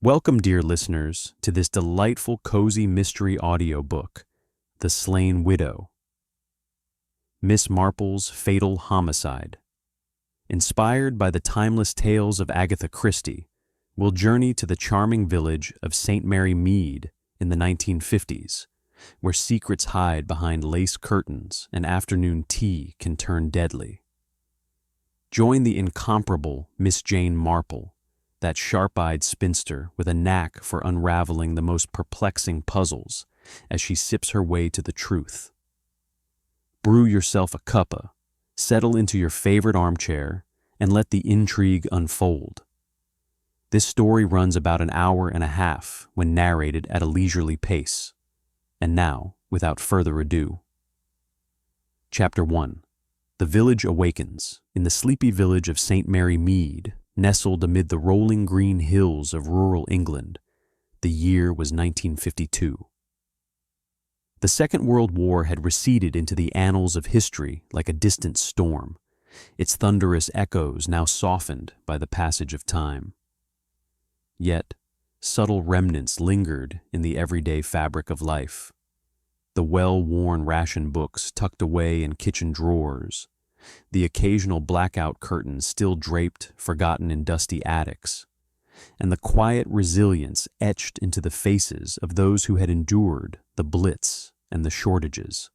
Welcome, dear listeners, to this delightful, cozy mystery audiobook, The Slain Widow. Miss Marple's Fatal Homicide. Inspired by the timeless tales of Agatha Christie, we'll journey to the charming village of St. Mary Mead in the 1950s, where secrets hide behind lace curtains and afternoon tea can turn deadly. Join the incomparable Miss Jane Marple, that sharp-eyed spinster with a knack for unraveling the most perplexing puzzles, as she sips her way to the truth. Brew yourself a cuppa, settle into your favorite armchair, and let the intrigue unfold. This story runs about an hour and a half when narrated at a leisurely pace. And now, without further ado. Chapter 1. The Village Awakens. In the sleepy village of St. Mary Mead, nestled amid the rolling green hills of rural England, the year was 1952. The Second World War had receded into the annals of history like a distant storm, its thunderous echoes now softened by the passage of time. Yet, subtle remnants lingered in the everyday fabric of life. The well-worn ration books tucked away in kitchen drawers, the occasional blackout curtains still draped, forgotten in dusty attics, and the quiet resilience etched into the faces of those who had endured the Blitz and the shortages.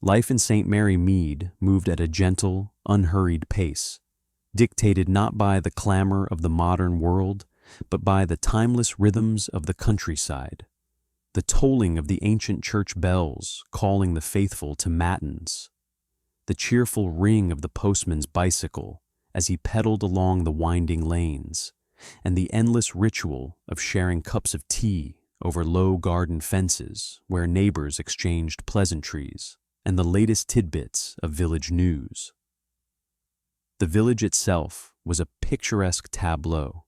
Life in St. Mary Mead moved at a gentle, unhurried pace, dictated not by the clamor of the modern world, but by the timeless rhythms of the countryside, the tolling of the ancient church bells calling the faithful to matins, the cheerful ring of the postman's bicycle as he pedaled along the winding lanes, and the endless ritual of sharing cups of tea over low garden fences where neighbors exchanged pleasantries and the latest tidbits of village news. The village itself was a picturesque tableau,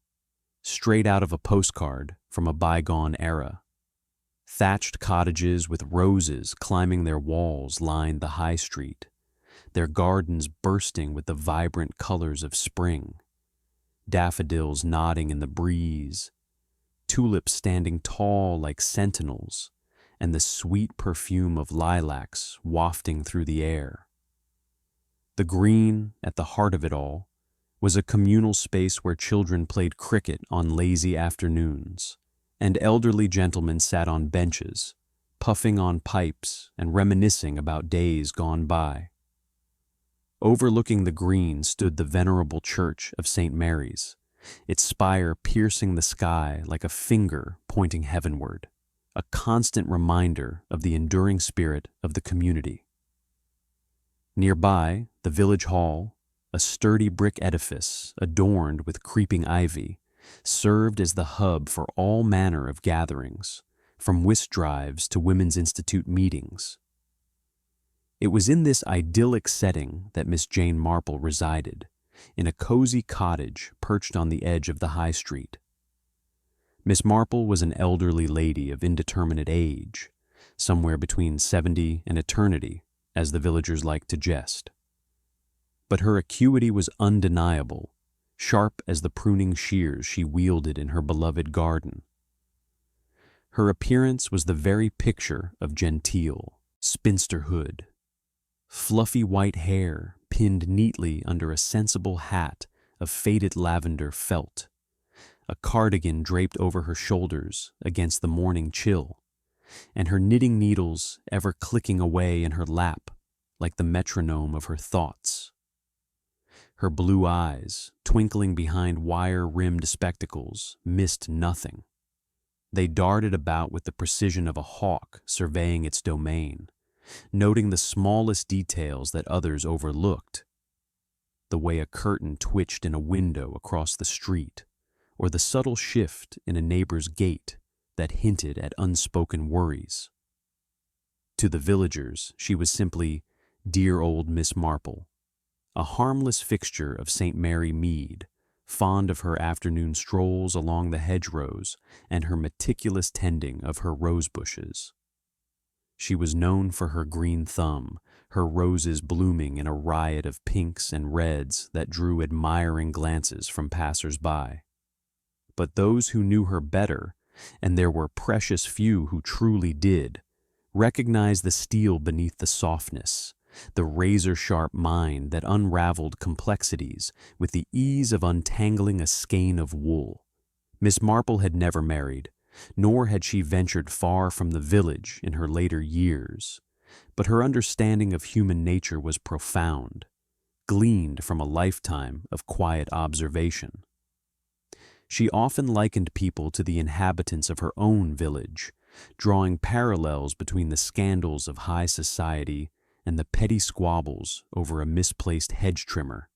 straight out of a postcard from a bygone era. Thatched cottages with roses climbing their walls lined the high street, their gardens bursting with the vibrant colors of spring, daffodils nodding in the breeze, tulips standing tall like sentinels, and the sweet perfume of lilacs wafting through the air. The green, at the heart of it all, was a communal space where children played cricket on lazy afternoons, and elderly gentlemen sat on benches, puffing on pipes and reminiscing about days gone by. Overlooking the green stood the venerable church of St. Mary's, its spire piercing the sky like a finger pointing heavenward, a constant reminder of the enduring spirit of the community. Nearby, the village hall, a sturdy brick edifice adorned with creeping ivy, served as the hub for all manner of gatherings, from whist drives to Women's Institute meetings. It was in this idyllic setting that Miss Jane Marple resided, in a cozy cottage perched on the edge of the high street. Miss Marple was an elderly lady of indeterminate age, somewhere between 70 and eternity, as the villagers liked to jest. But her acuity was undeniable, sharp as the pruning shears she wielded in her beloved garden. Her appearance was the very picture of genteel spinsterhood. Fluffy white hair pinned neatly under a sensible hat of faded lavender felt, a cardigan draped over her shoulders against the morning chill, and her knitting needles ever clicking away in her lap like the metronome of her thoughts. Her blue eyes, twinkling behind wire-rimmed spectacles, missed nothing. They darted about with the precision of a hawk surveying its domain, noting the smallest details that others overlooked, the way a curtain twitched in a window across the street, or the subtle shift in a neighbor's gait that hinted at unspoken worries. To the villagers, she was simply dear old Miss Marple, a harmless fixture of St. Mary Mead, fond of her afternoon strolls along the hedgerows and her meticulous tending of her rose bushes. She was known for her green thumb, her roses blooming in a riot of pinks and reds that drew admiring glances from passers-by. but those who knew her better, and there were precious few who truly did, recognized the steel beneath the softness, the razor-sharp mind that unraveled complexities with the ease of untangling a skein of wool. Miss Marple had never married, nor had she ventured far from the village in her later years, but her understanding of human nature was profound, gleaned from a lifetime of quiet observation. She often likened people to the inhabitants of her own village, drawing parallels between the scandals of high society and the petty squabbles over a misplaced hedge trimmer.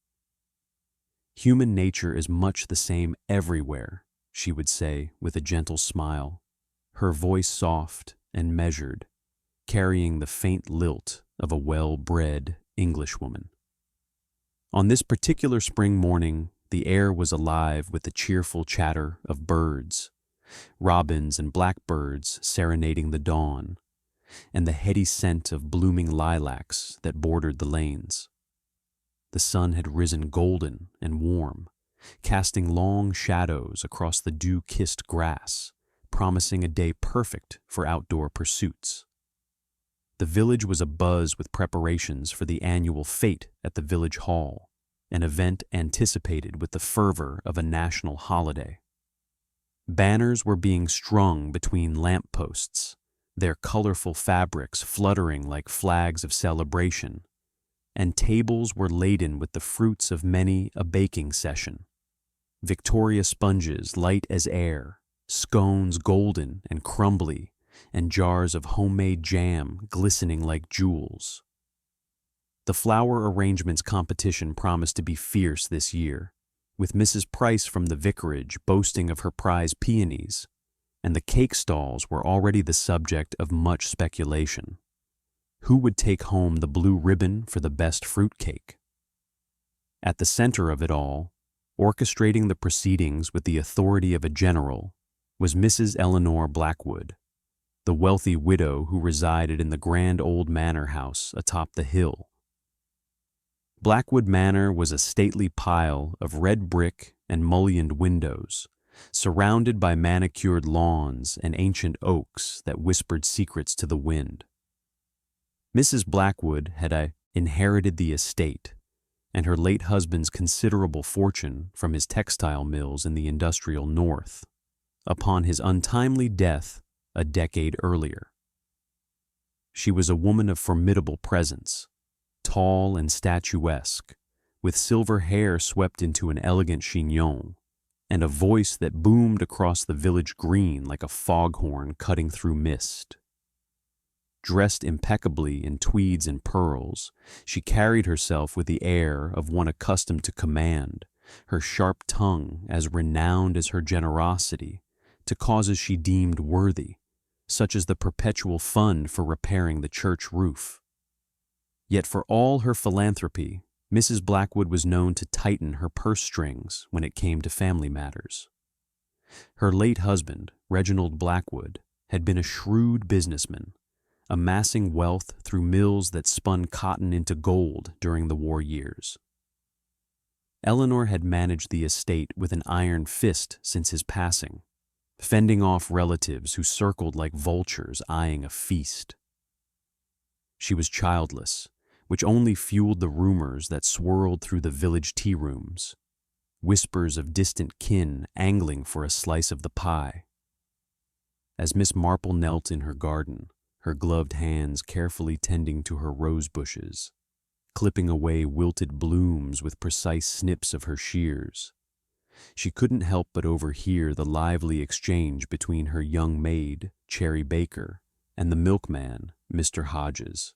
Human nature is much the same everywhere, she would say with a gentle smile, her voice soft and measured, carrying the faint lilt of a well-bred Englishwoman. On this particular spring morning, the air was alive with the cheerful chatter of birds, robins and blackbirds serenading the dawn, and the heady scent of blooming lilacs that bordered the lanes. The sun had risen golden and warm, casting long shadows across the dew-kissed grass, promising a day perfect for outdoor pursuits. The village was abuzz with preparations for the annual fete at the village hall, an event anticipated with the fervor of a national holiday. Banners were being strung between lampposts, their colorful fabrics fluttering like flags of celebration, and tables were laden with the fruits of many a baking session. Victoria sponges light as air, scones golden and crumbly, and jars of homemade jam glistening like jewels. The flower arrangements competition promised to be fierce this year, with Mrs. Price from the vicarage boasting of her prize peonies, and the cake stalls were already the subject of much speculation. Who would take home the blue ribbon for the best fruit cake? At the center of it all, orchestrating the proceedings with the authority of a general, was Mrs. Eleanor Blackwood, the wealthy widow who resided in the grand old manor house atop the hill. Blackwood Manor was a stately pile of red brick and mullioned windows, surrounded by manicured lawns and ancient oaks that whispered secrets to the wind. Mrs. Blackwood had inherited the estate, and her late husband's considerable fortune from his textile mills in the industrial north, upon his untimely death a decade earlier. She was a woman of formidable presence, tall and statuesque, with silver hair swept into an elegant chignon, and a voice that boomed across the village green like a foghorn cutting through mist. Dressed impeccably in tweeds and pearls, she carried herself with the air of one accustomed to command, her sharp tongue as renowned as her generosity, to causes she deemed worthy, such as the perpetual fund for repairing the church roof. Yet for all her philanthropy, Mrs. Blackwood was known to tighten her purse strings when it came to family matters. Her late husband, Reginald Blackwood, had been a shrewd businessman, amassing wealth through mills that spun cotton into gold during the war years. Eleanor had managed the estate with an iron fist since his passing, fending off relatives who circled like vultures eyeing a feast. She was childless, which only fueled the rumors that swirled through the village tea rooms, whispers of distant kin angling for a slice of the pie. As Miss Marple knelt in her garden, her gloved hands carefully tending to her rose bushes, clipping away wilted blooms with precise snips of her shears, she couldn't help but overhear the lively exchange between her young maid, Cherry Baker, and the milkman, Mr. Hodges.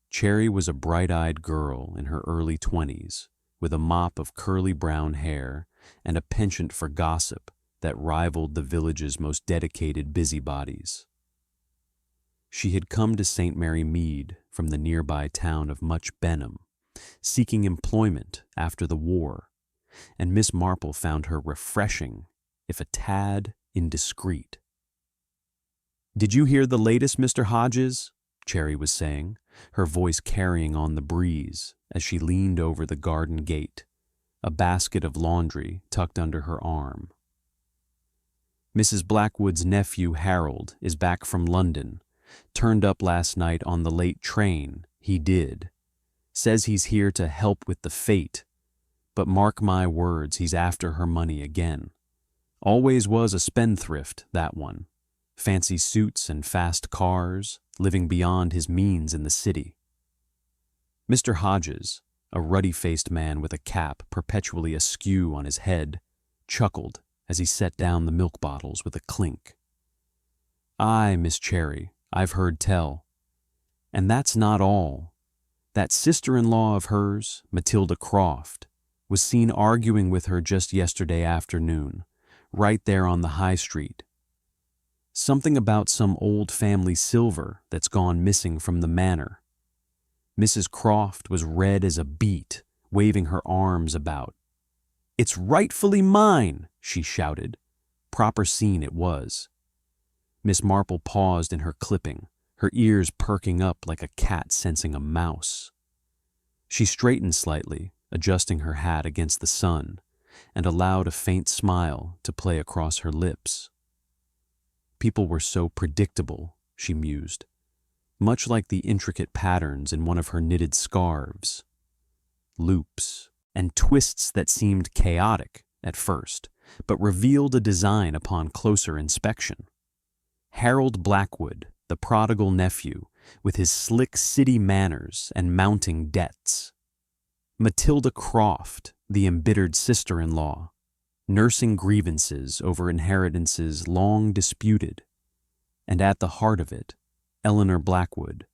Cherry was a bright-eyed girl in her early 20s, with a mop of curly brown hair and a penchant for gossip that rivaled the village's most dedicated busybodies. She had come to St. Mary Mead from the nearby town of Much Benham, seeking employment after the war, and Miss Marple found her refreshing, if a tad indiscreet. "Did you hear the latest, Mr. Hodges?" Cherry was saying, her voice carrying on the breeze as she leaned over the garden gate, a basket of laundry tucked under her arm. Mrs. Blackwood's nephew Harold is back from London. Turned up last night on the late train, he did. Says he's here to help with the fate. But mark my words, he's after her money again. Always was a spendthrift, that one. Fancy suits and fast cars, living beyond his means in the city. Mr. Hodges, a ruddy-faced man with a cap perpetually askew on his head, chuckled as he set down the milk bottles with a clink. "Aye, Miss Cherry, I've heard tell. And that's not all. That sister-in-law of hers, Matilda Croft, was seen arguing with her just yesterday afternoon, right there on the high street. Something about some old family silver that's gone missing from the manor. Mrs. Croft was red as a beet, waving her arms about. 'It's rightfully mine!' she shouted. Proper scene it was. Miss Marple paused in her clipping, her ears perking up like a cat sensing a mouse. She straightened slightly, adjusting her hat against the sun, and allowed a faint smile to play across her lips. People were so predictable, she mused, much like the intricate patterns in one of her knitted scarves. Loops and twists that seemed chaotic at first, but revealed a design upon closer inspection. Harold Blackwood, the prodigal nephew, with his slick city manners and mounting debts. Matilda Croft, the embittered sister-in-law, nursing grievances over inheritances long disputed. And at the heart of it, Eleanor Blackwood,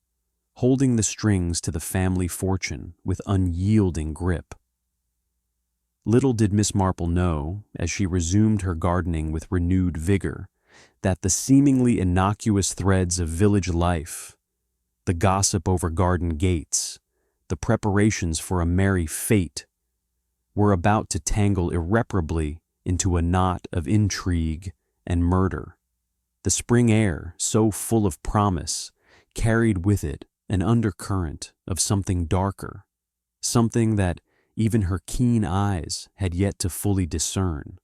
holding the strings to the family fortune with unyielding grip. Little did Miss Marple know, as she resumed her gardening with renewed vigor, that the seemingly innocuous threads of village life, the gossip over garden gates, the preparations for a merry fete, were about to tangle irreparably into a knot of intrigue and murder. The spring air, so full of promise, carried with it an undercurrent of something darker, something that even her keen eyes had yet to fully discern.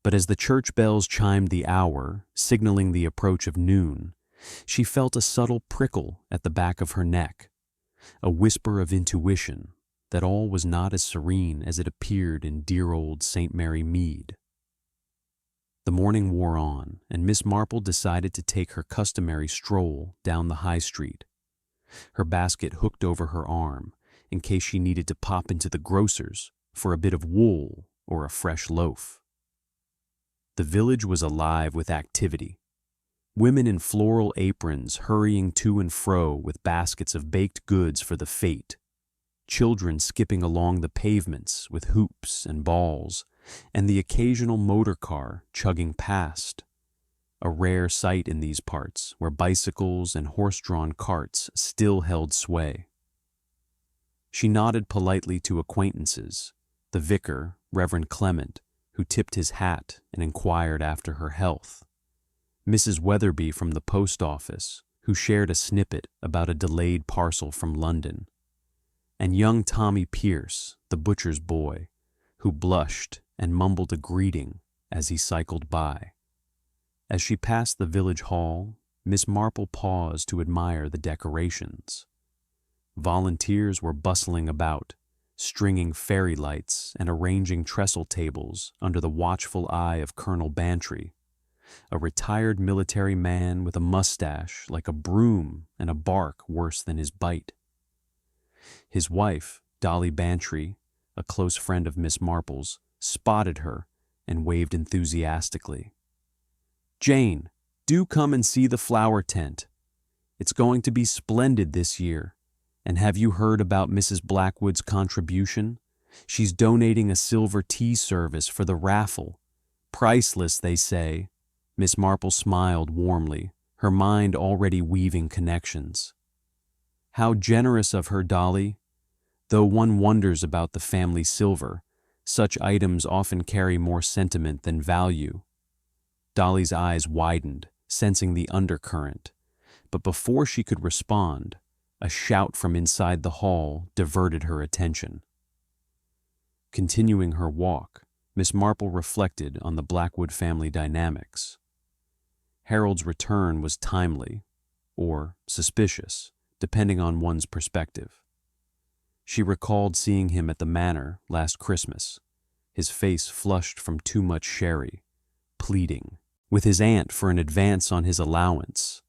But as the church bells chimed the hour, signaling the approach of noon, she felt a subtle prickle at the back of her neck, a whisper of intuition that all was not as serene as it appeared in dear old St. Mary Mead. The morning wore on, and Miss Marple decided to take her customary stroll down the high street, her basket hooked over her arm in case she needed to pop into the grocer's for a bit of wool or a fresh loaf. The village was alive with activity. Women in floral aprons hurrying to and fro with baskets of baked goods for the fete, children skipping along the pavements with hoops and balls, and the occasional motor car chugging past, a rare sight in these parts where bicycles and horse-drawn carts still held sway. She nodded politely to acquaintances, the vicar, Reverend Clement, who tipped his hat and inquired after her health, Mrs. Weatherby from the post office, who shared a snippet about a delayed parcel from London, and young Tommy Pierce, the butcher's boy, who blushed and mumbled a greeting as he cycled by. As she passed the village hall, Miss Marple paused to admire the decorations. Volunteers were bustling about, stringing fairy lights and arranging trestle tables under the watchful eye of Colonel Bantry, a retired military man with a mustache like a broom and a bark worse than his bite. His wife, Dolly Bantry, a close friend of Miss Marple's, spotted her and waved enthusiastically. "Jane, do come and see the flower tent. It's going to be splendid this year. And have you heard about Mrs. Blackwood's contribution? She's donating a silver tea service for the raffle. Priceless, they say." Miss Marple smiled warmly, her mind already weaving connections. How generous of her, Dolly. Though one wonders about the family silver, such items often carry more sentiment than value. Dolly's eyes widened, sensing the undercurrent, but before she could respond, a shout from inside the hall diverted her attention. Continuing her walk, Miss Marple reflected on the Blackwood family dynamics. Harold's return was timely, or suspicious, depending on one's perspective. She recalled seeing him at the manor last Christmas, his face flushed from too much sherry, pleading, with his aunt for an advance on his allowance,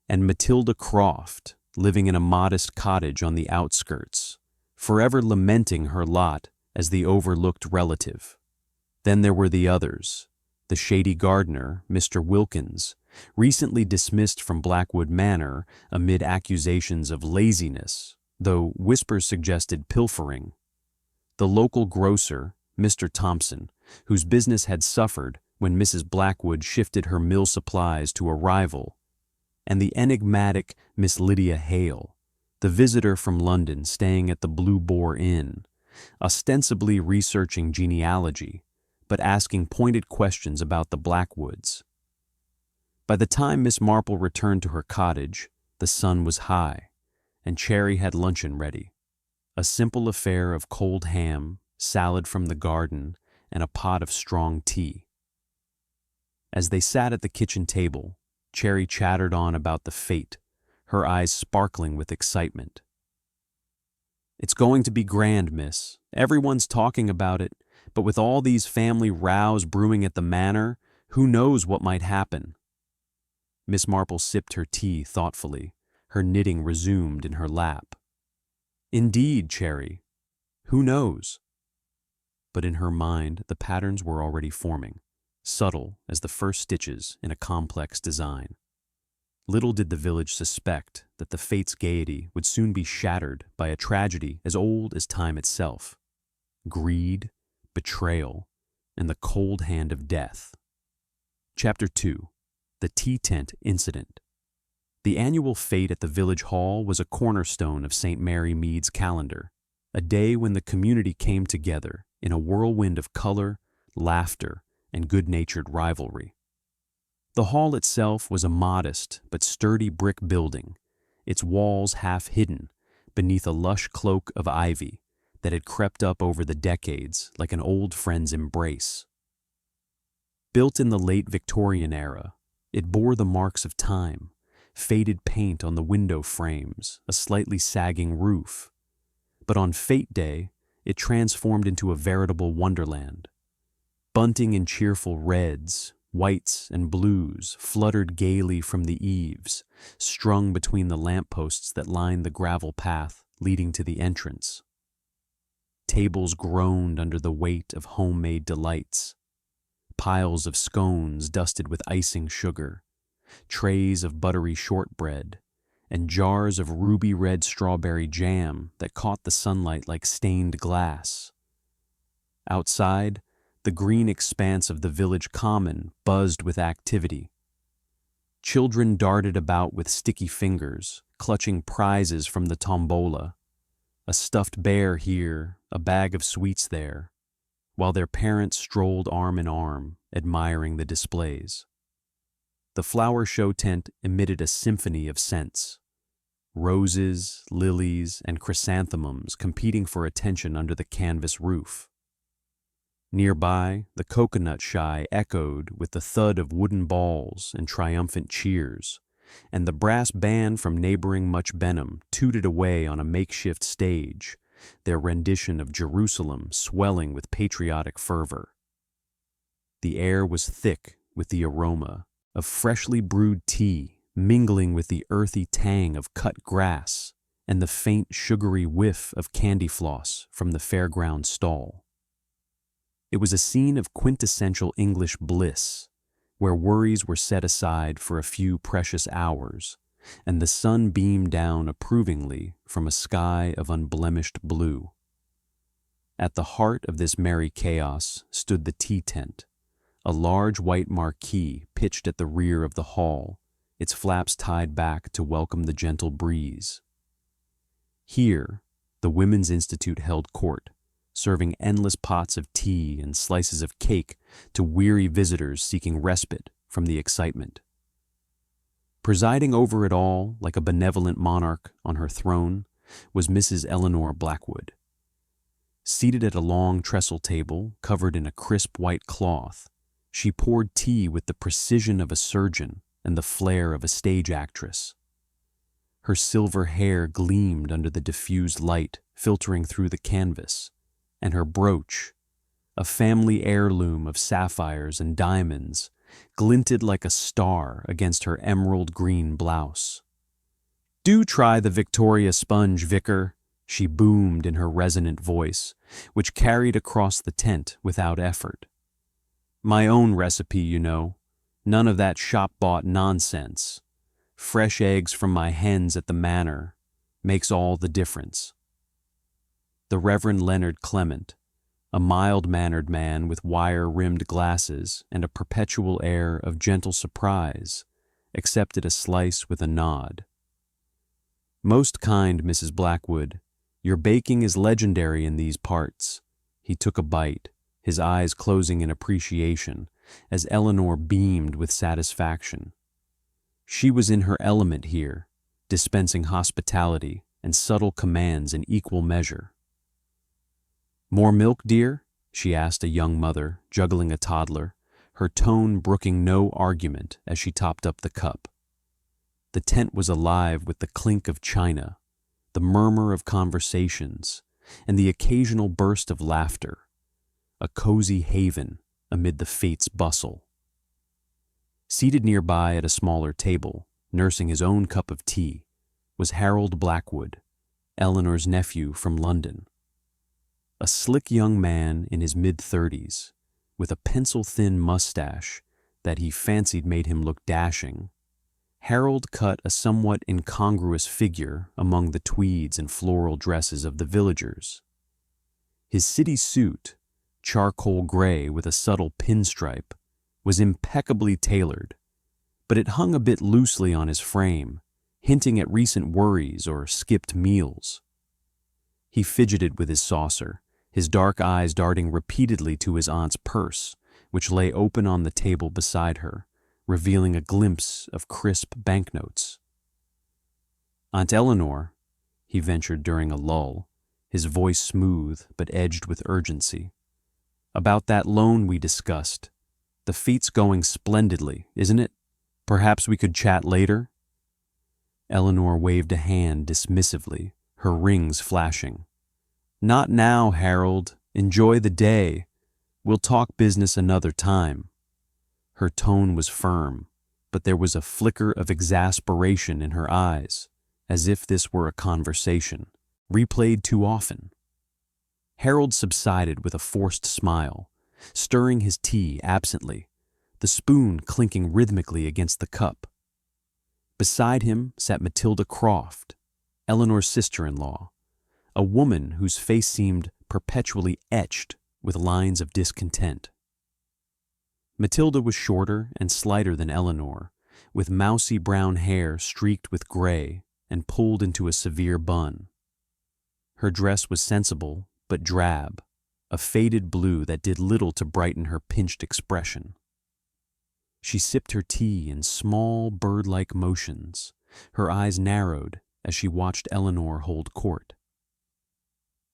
and Matilda Croft, living in a modest cottage on the outskirts, forever lamenting her lot as the overlooked relative. Then there were the others, the shady gardener, Mr. Wilkins, recently dismissed from Blackwood Manor amid accusations of laziness, though whispers suggested pilfering. The local grocer, Mr. Thompson, whose business had suffered when Mrs. Blackwood shifted her mill supplies to a rival, and the enigmatic Miss Lydia Hale, the visitor from London staying at the Blue Boar Inn, ostensibly researching genealogy, but asking pointed questions about the Blackwoods. By the time Miss Marple returned to her cottage, the sun was high, and Cherry had luncheon ready, a simple affair of cold ham, salad from the garden, and a pot of strong tea. As they sat at the kitchen table, Cherry chattered on about the fete, her eyes sparkling with excitement. "It's going to be grand, miss. Everyone's talking about it, but with all these family rows brewing at the manor, who knows what might happen?" Miss Marple sipped her tea thoughtfully, her knitting resumed in her lap. "Indeed, Cherry, who knows?" But in her mind, the patterns were already forming, subtle as the first stitches in a complex design. Little did the village suspect that the fate's gaiety would soon be shattered by a tragedy as old as time itself: greed, betrayal, and the cold hand of death. Chapter 2. The Tea Tent Incident. The annual fete at the village hall was a cornerstone of St. Mary Mead's calendar, a day when the community came together in a whirlwind of color, laughter, and good-natured rivalry. The hall itself was a modest but sturdy brick building, its walls half hidden beneath a lush cloak of ivy that had crept up over the decades like an old friend's embrace. Built in the late Victorian era, it bore the marks of time, faded paint on the window frames, a slightly sagging roof. But on Fete Day, it transformed into a veritable wonderland. Bunting in cheerful reds, whites, and blues fluttered gaily from the eaves, strung between the lampposts that lined the gravel path leading to the entrance. Tables groaned under the weight of homemade delights. Piles of scones dusted with icing sugar, trays of buttery shortbread, and jars of ruby-red strawberry jam that caught the sunlight like stained glass. Outside, the green expanse of the village common buzzed with activity. Children darted about with sticky fingers, clutching prizes from the tombola, a stuffed bear here, a bag of sweets there, while their parents strolled arm in arm, admiring the displays. The flower show tent emitted a symphony of scents: roses, lilies, and chrysanthemums competing for attention under the canvas roof. Nearby, the coconut shy echoed with the thud of wooden balls and triumphant cheers, and the brass band from neighboring Much Benham tooted away on a makeshift stage, their rendition of Jerusalem swelling with patriotic fervor. The air was thick with the aroma of freshly brewed tea, mingling with the earthy tang of cut grass and the faint sugary whiff of candy floss from the fairground stall. It was a scene of quintessential English bliss, where worries were set aside for a few precious hours, and the sun beamed down approvingly from a sky of unblemished blue. At the heart of this merry chaos stood the tea tent, a large white marquee pitched at the rear of the hall, its flaps tied back to welcome the gentle breeze. Here, the Women's Institute held court, serving endless pots of tea and slices of cake to weary visitors seeking respite from the excitement. Presiding over it all, like a benevolent monarch on her throne, was Mrs. Eleanor Blackwood. Seated at a long trestle table covered in a crisp white cloth, she poured tea with the precision of a surgeon and the flair of a stage actress. Her silver hair gleamed under the diffused light filtering through the canvas, and her brooch, a family heirloom of sapphires and diamonds, glinted like a star against her emerald green blouse. "Do try the Victoria sponge, Vicar," she boomed in her resonant voice, which carried across the tent without effort. "My own recipe, you know. None of that shop-bought nonsense. Fresh eggs from my hens at the manor makes all the difference." The Reverend Leonard Clement, a mild-mannered man with wire-rimmed glasses and a perpetual air of gentle surprise, accepted a slice with a nod. "Most kind, Mrs. Blackwood. Your baking is legendary in these parts." He took a bite, his eyes closing in appreciation, as Eleanor beamed with satisfaction. She was in her element here, dispensing hospitality and subtle commands in equal measure. "More milk, dear?" she asked a young mother, juggling a toddler, her tone brooking no argument as she topped up the cup. The tent was alive with the clink of china, the murmur of conversations, and the occasional burst of laughter, a cozy haven amid the fate's bustle. Seated nearby at a smaller table, nursing his own cup of tea, was Harold Blackwood, Eleanor's nephew from London. A slick young man in his mid-30s, with a pencil-thin mustache that he fancied made him look dashing, Harold cut a somewhat incongruous figure among the tweeds and floral dresses of the villagers. His city suit, charcoal gray with a subtle pinstripe, was impeccably tailored, but it hung a bit loosely on his frame, hinting at recent worries or skipped meals. He fidgeted with his saucer, his dark eyes darting repeatedly to his aunt's purse, which lay open on the table beside her, revealing a glimpse of crisp banknotes. "Aunt Eleanor," he ventured during a lull, his voice smooth but edged with urgency, "about that loan we discussed. The feat's going splendidly, isn't it? Perhaps we could chat later?" Eleanor waved a hand dismissively, her rings flashing. "Not now, Harold. Enjoy the day. We'll talk business another time." Her tone was firm, but there was a flicker of exasperation in her eyes, as if this were a conversation, replayed too often. Harold subsided with a forced smile, stirring his tea absently, the spoon clinking rhythmically against the cup. Beside him sat Matilda Croft, Eleanor's sister-in-law, a woman whose face seemed perpetually etched with lines of discontent. Matilda was shorter and slighter than Eleanor, with mousy brown hair streaked with gray and pulled into a severe bun. Her dress was sensible but drab, a faded blue that did little to brighten her pinched expression. She sipped her tea in small bird-like motions, her eyes narrowed as she watched Eleanor hold court.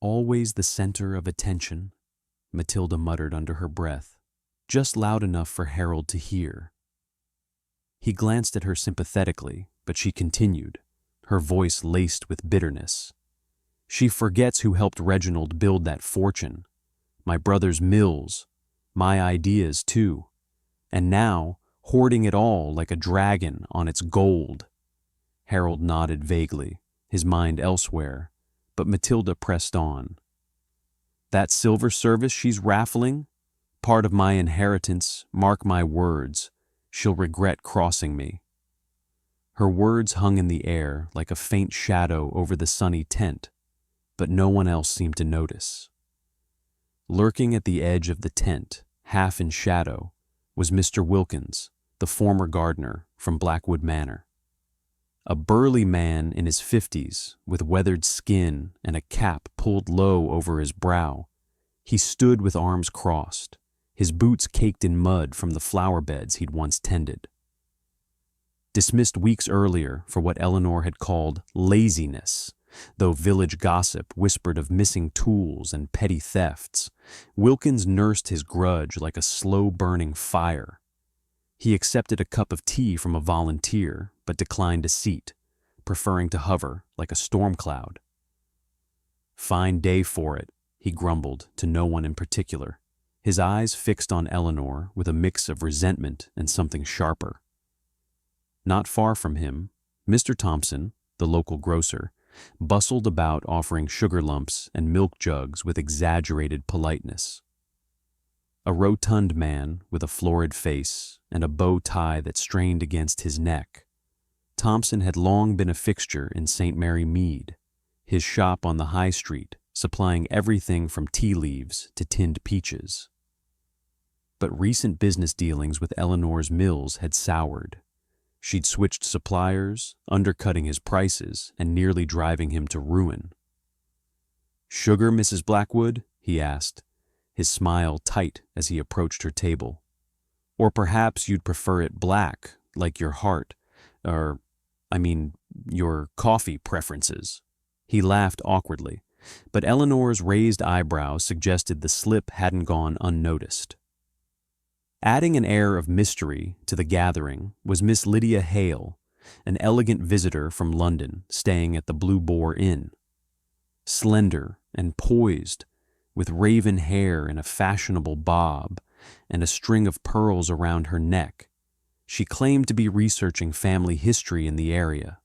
"Always the center of attention," Matilda muttered under her breath, just loud enough for Harold to hear. He glanced at her sympathetically, but she continued, her voice laced with bitterness. "She forgets who helped Reginald build that fortune. My brother's mills, my ideas too, and now hoarding it all like a dragon on its gold." Harold nodded vaguely, his mind elsewhere, but Matilda pressed on. "That silver service she's raffling? Part of my inheritance, mark my words, she'll regret crossing me." Her words hung in the air like a faint shadow over the sunny tent, but no one else seemed to notice. Lurking at the edge of the tent, half in shadow, was Mr. Wilkins, the former gardener from Blackwood Manor. A burly man in his 50s, with weathered skin and a cap pulled low over his brow, he stood with arms crossed, his boots caked in mud from the flower beds he'd once tended. Dismissed weeks earlier for what Eleanor had called laziness, Though village gossip whispered of missing tools and petty thefts, Wilkins nursed his grudge like a slow-burning fire. He accepted a cup of tea from a volunteer, but declined a seat, preferring to hover like a storm cloud. "Fine day for it," he grumbled to no one in particular, his eyes fixed on Eleanor with a mix of resentment and something sharper. Not far from him, Mr. Thompson, the local grocer, bustled about offering sugar lumps and milk jugs with exaggerated politeness. A rotund man with a florid face and a bow tie that strained against his neck, Thompson had long been a fixture in St. Mary Mead, his shop on the high street supplying everything from tea leaves to tinned peaches. But recent business dealings with Eleanor's mills had soured. She'd switched suppliers, undercutting his prices and nearly driving him to ruin. "Sugar, Mrs. Blackwood?" he asked, his smile tight as he approached her table. "Or perhaps you'd prefer it black, like your heart, your coffee preferences." He laughed awkwardly, but Eleanor's raised eyebrows suggested the slip hadn't gone unnoticed. Adding an air of mystery to the gathering was Miss Lydia Hale, an elegant visitor from London staying at the Blue Boar Inn. Slender and poised, with raven hair in a fashionable bob and a string of pearls around her neck, she claimed to be researching family history in the area.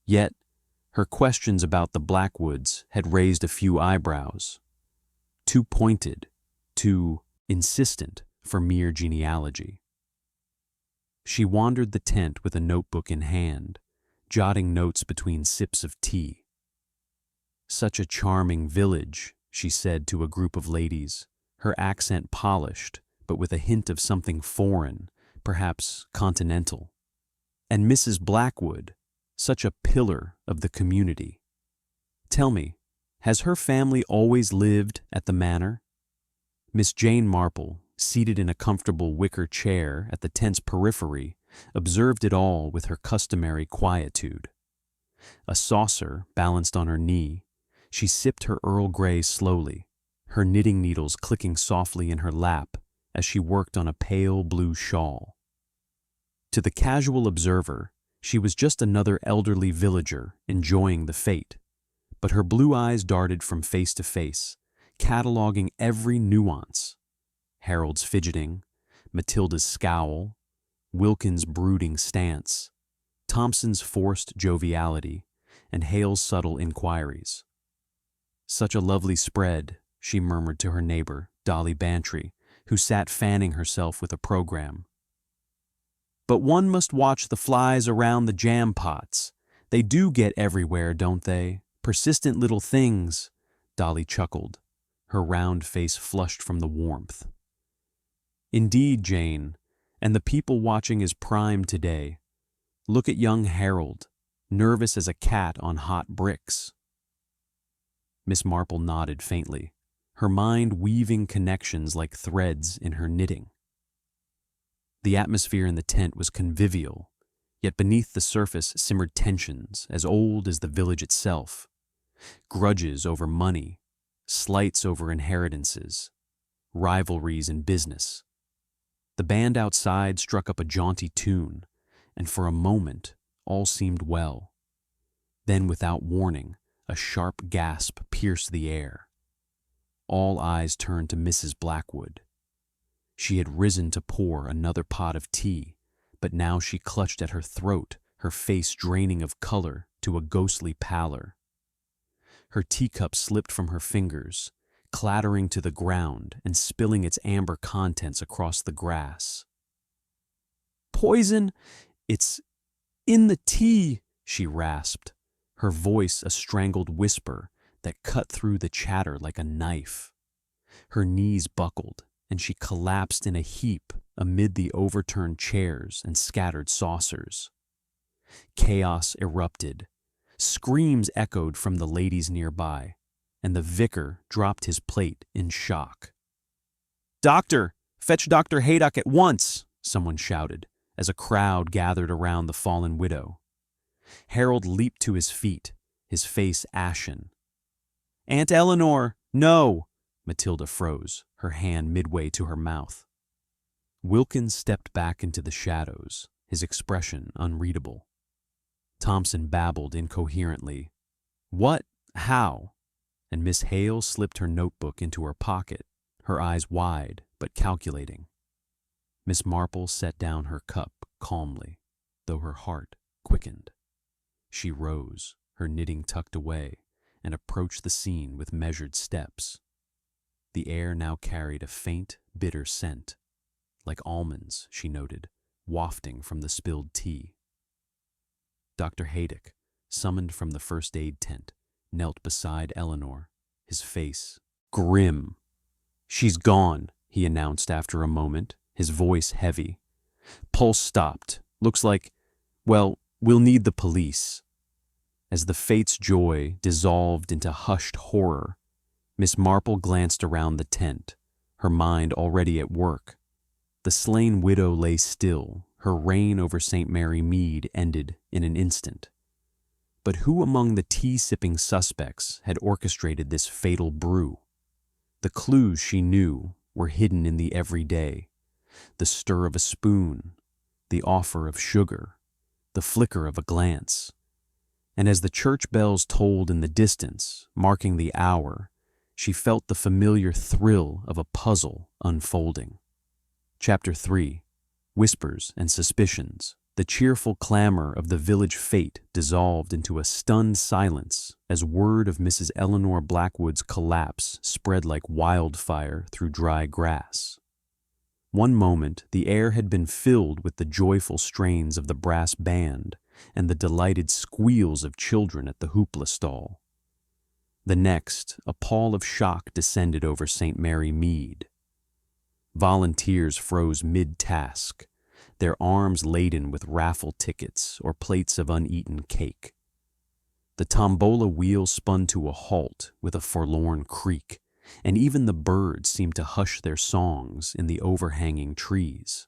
Yet, her questions about the Blackwoods had raised a few eyebrows. Too pointed, too insistent for mere genealogy. She wandered the tent with a notebook in hand, jotting notes between sips of tea. "Such a charming village," she said to a group of ladies, her accent polished, but with a hint of something foreign, perhaps continental. "And Mrs. Blackwood, such a pillar of the community. Tell me, has her family always lived at the manor?" Miss Jane Marple, seated in a comfortable wicker chair at the tent's periphery, observed it all with her customary quietude. A saucer balanced on her knee, she sipped her Earl Grey slowly, her knitting needles clicking softly in her lap as she worked on a pale blue shawl. To the casual observer, she was just another elderly villager enjoying the fete, but her blue eyes darted from face to face, cataloging every nuance. Harold's fidgeting, Matilda's scowl, Wilkins' brooding stance, Thompson's forced joviality, and Hale's subtle inquiries. "Such a lovely spread," she murmured to her neighbor, Dolly Bantry, who sat fanning herself with a program. "But one must watch the flies around the jam pots. They do get everywhere, don't they? Persistent little things," Dolly chuckled, her round face flushed from the warmth. "Indeed, Jane, and the people watching is prime today. Look at young Harold, nervous as a cat on hot bricks." Miss Marple nodded faintly, her mind weaving connections like threads in her knitting. The atmosphere in the tent was convivial, yet beneath the surface simmered tensions as old as the village itself. Grudges over money, slights over inheritances, rivalries in business. The band outside struck up a jaunty tune, and for a moment all seemed well. Then, without warning, a sharp gasp pierced the air. All eyes turned to Mrs. Blackwood. She had risen to pour another pot of tea, but now she clutched at her throat, her face draining of color to a ghostly pallor. Her teacup slipped from her fingers, clattering to the ground and spilling its amber contents across the grass. "Poison! It's in the tea," she rasped, her voice a strangled whisper that cut through the chatter like a knife. Her knees buckled, and she collapsed in a heap amid the overturned chairs and scattered saucers. Chaos erupted. Screams echoed from the ladies nearby, and the vicar dropped his plate in shock. "Doctor! Fetch Dr. Haydock at once!" someone shouted, as a crowd gathered around the fallen widow. Harold leaped to his feet, his face ashen. "Aunt Eleanor, no!" Matilda froze, her hand midway to her mouth. Wilkins stepped back into the shadows, his expression unreadable. Thompson babbled incoherently. "What? How?" And Miss Hale slipped her notebook into her pocket, her eyes wide but calculating. Miss Marple set down her cup calmly, though her heart quickened. She rose, her knitting tucked away, and approached the scene with measured steps. The air now carried a faint, bitter scent, like almonds, she noted, wafting from the spilled tea. Dr. Haydock, summoned from the first aid tent, knelt beside Eleanor, his face grim. "She's gone," he announced after a moment, his voice heavy. "Pulse stopped. Looks like, well, we'll need the police." As the fate's joy dissolved into hushed horror, Miss Marple glanced around the tent, her mind already at work. The slain widow lay still, her reign over St. Mary Mead ended in an instant. But who among the tea-sipping suspects had orchestrated this fatal brew? The clues, she knew, were hidden in the everyday. The stir of a spoon, the offer of sugar, the flicker of a glance. And as the church bells tolled in the distance, marking the hour, she felt the familiar thrill of a puzzle unfolding. Chapter 3. Whispers and Suspicions. The cheerful clamor of the village fete dissolved into a stunned silence as word of Mrs. Eleanor Blackwood's collapse spread like wildfire through dry grass. One moment the air had been filled with the joyful strains of the brass band and the delighted squeals of children at the hoopla stall. The next, a pall of shock descended over St. Mary Mead. Volunteers froze mid-task, their arms laden with raffle tickets or plates of uneaten cake. The tombola wheel spun to a halt with a forlorn creak, and even the birds seemed to hush their songs in the overhanging trees.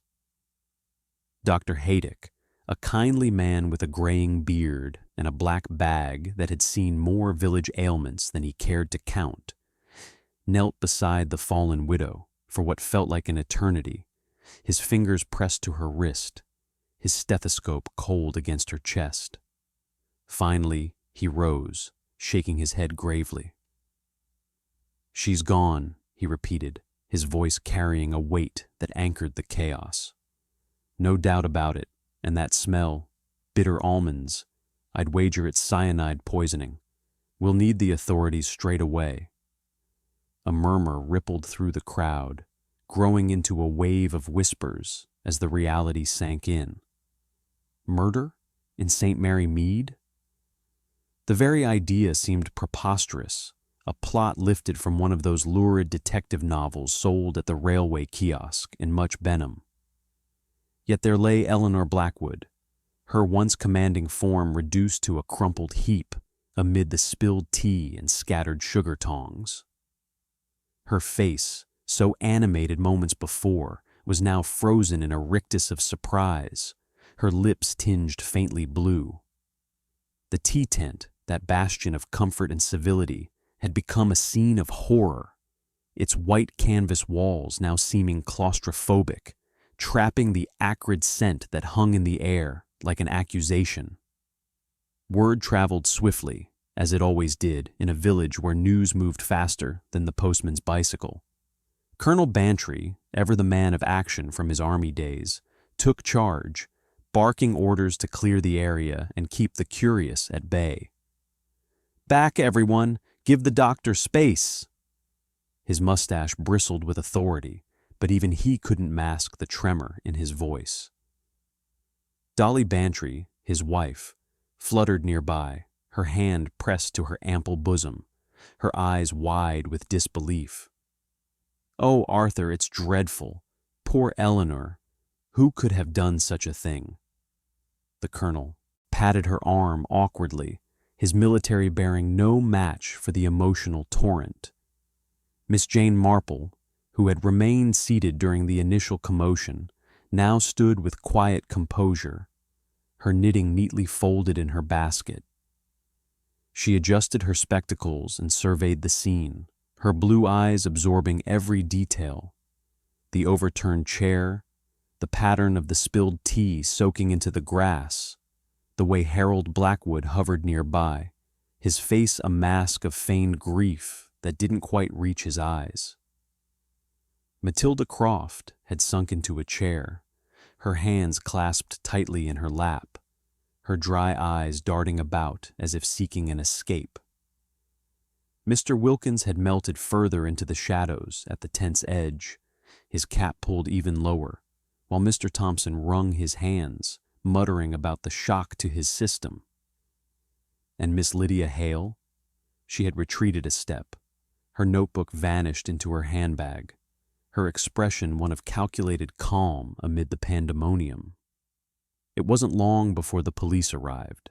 Dr. Haydock, a kindly man with a graying beard and a black bag that had seen more village ailments than he cared to count, knelt beside the fallen widow for what felt like an eternity, his fingers pressed to her wrist, his stethoscope cold against her chest. Finally, he rose, shaking his head gravely. "She's gone," he repeated, his voice carrying a weight that anchored the chaos. "No doubt about it, and that smell, bitter almonds, I'd wager it's cyanide poisoning. We'll need the authorities straight away." A murmur rippled through the crowd, growing into a wave of whispers as the reality sank in. Murder? In St. Mary Mead? The very idea seemed preposterous, a plot lifted from one of those lurid detective novels sold at the railway kiosk in Much Benham. Yet there lay Eleanor Blackwood, her once commanding form reduced to a crumpled heap amid the spilled tea and scattered sugar tongs. Her face, so animated moments before, was now frozen in a rictus of surprise, her lips tinged faintly blue. The tea tent, that bastion of comfort and civility, had become a scene of horror, its white canvas walls now seeming claustrophobic, trapping the acrid scent that hung in the air like an accusation. Word traveled swiftly, as it always did in a village where news moved faster than the postman's bicycle. Colonel Bantry, ever the man of action from his army days, took charge, barking orders to clear the area and keep the curious at bay. "Back, everyone! Give the doctor space!" His mustache bristled with authority, but even he couldn't mask the tremor in his voice. Dolly Bantry, his wife, fluttered nearby, her hand pressed to her ample bosom, her eyes wide with disbelief. "Oh, Arthur, it's dreadful. Poor Eleanor. Who could have done such a thing?" The colonel patted her arm awkwardly, his military bearing no match for the emotional torrent. Miss Jane Marple, who had remained seated during the initial commotion, now stood with quiet composure, her knitting neatly folded in her basket. She adjusted her spectacles and surveyed the scene, her blue eyes absorbing every detail. The overturned chair, the pattern of the spilled tea soaking into the grass, the way Harold Blackwood hovered nearby, his face a mask of feigned grief that didn't quite reach his eyes. Matilda Croft had sunk into a chair, her hands clasped tightly in her lap, her dry eyes darting about as if seeking an escape. Mr. Wilkins had melted further into the shadows at the tent's edge, his cap pulled even lower, while Mr. Thompson wrung his hands, muttering about the shock to his system. And Miss Lydia Hale? She had retreated a step. Her notebook vanished into her handbag, her expression one of calculated calm amid the pandemonium. It wasn't long before the police arrived,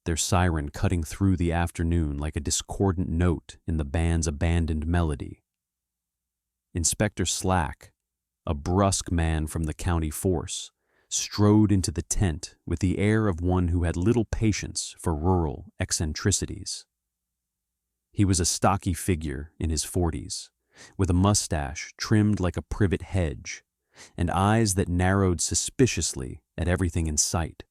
their siren cutting through the afternoon like a discordant note in the band's abandoned melody. Inspector Slack, a brusque man from the county force, strode into the tent with the air of one who had little patience for rural eccentricities. He was a stocky figure in his 40s, with a mustache trimmed like a privet hedge, and eyes that narrowed suspiciously at everything in sight.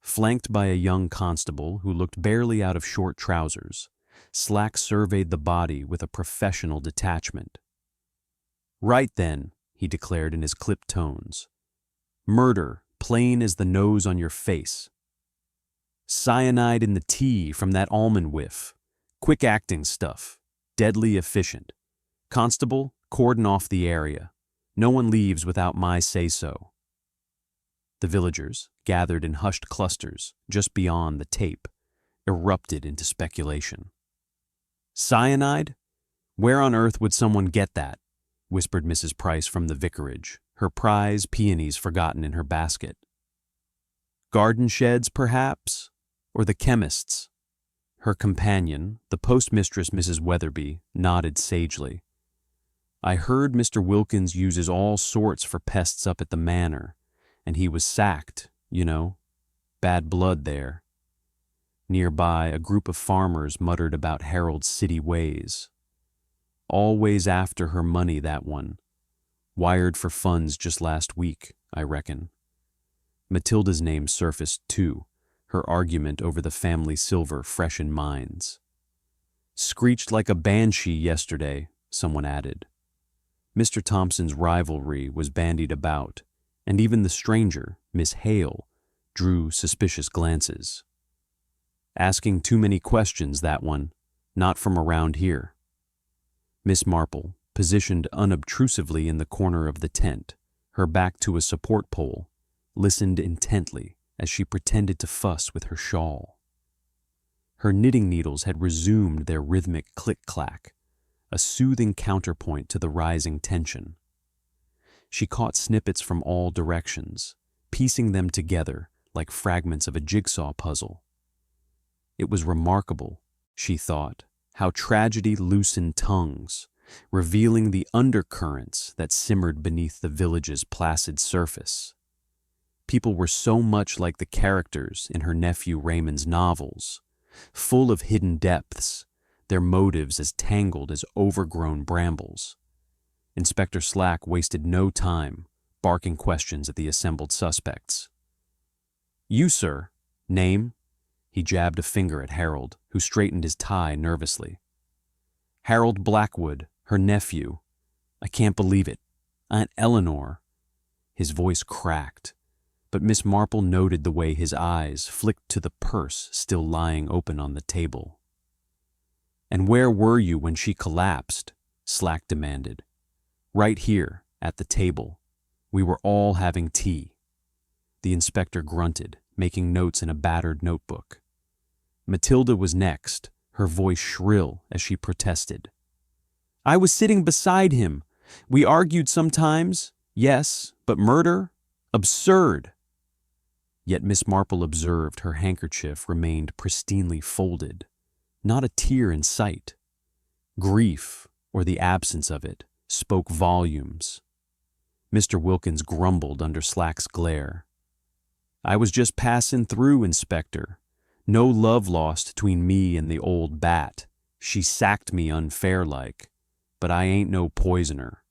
Flanked by a young constable who looked barely out of short trousers, Slack surveyed the body with a professional detachment. "Right then," he declared in his clipped tones. "Murder, plain as the nose on your face. Cyanide in the tea from that almond whiff. Quick-acting stuff. Deadly efficient. Constable, cordon off the area. No one leaves without my say-so." The villagers, gathered in hushed clusters just beyond the tape, erupted into speculation. "Cyanide? Where on earth would someone get that?" whispered Mrs. Price from the vicarage, her prize peonies forgotten in her basket. "Garden sheds, perhaps? Or the chemist's?" Her companion, the postmistress Mrs. Weatherby, nodded sagely. "I heard Mr. Wilkins uses all sorts for pests up at the manor, and he was sacked, you know. Bad blood there." Nearby, a group of farmers muttered about Harold's city ways. "Always after her money, that one. Wired for funds just last week, I reckon." Matilda's name surfaced too, her argument over the family silver fresh in minds. "Screeched like a banshee yesterday," someone added. Mr. Thompson's rivalry was bandied about, and even the stranger, Miss Hale, drew suspicious glances. "Asking too many questions, that one. Not from around here." Miss Marple, positioned unobtrusively in the corner of the tent, her back to a support pole, listened intently as she pretended to fuss with her shawl. Her knitting needles had resumed their rhythmic click-clack, a soothing counterpoint to the rising tension. She caught snippets from all directions, piecing them together like fragments of a jigsaw puzzle. It was remarkable, she thought, how tragedy loosened tongues, revealing the undercurrents that simmered beneath the village's placid surface. People were so much like the characters in her nephew Raymond's novels, full of hidden depths, their motives as tangled as overgrown brambles. Inspector Slack wasted no time, barking questions at the assembled suspects. "You, sir. Name?" He jabbed a finger at Harold, who straightened his tie nervously. "Harold Blackwood, her nephew. I can't believe it. Aunt Eleanor." His voice cracked, but Miss Marple noted the way his eyes flicked to the purse still lying open on the table. "And where were you when she collapsed?" Slack demanded. "Right here, at the table. We were all having tea." The inspector grunted, making notes in a battered notebook. Matilda was next, her voice shrill as she protested. "I was sitting beside him. We argued sometimes, yes, but murder? Absurd." Yet Miss Marple observed her handkerchief remained pristinely folded, not a tear in sight. Grief, or the absence of it, spoke volumes. Mr. Wilkins grumbled under Slack's glare. "I was just passing through, Inspector. No love lost 'tween me and the old bat. She sacked me unfair-like, but I ain't no poisoner."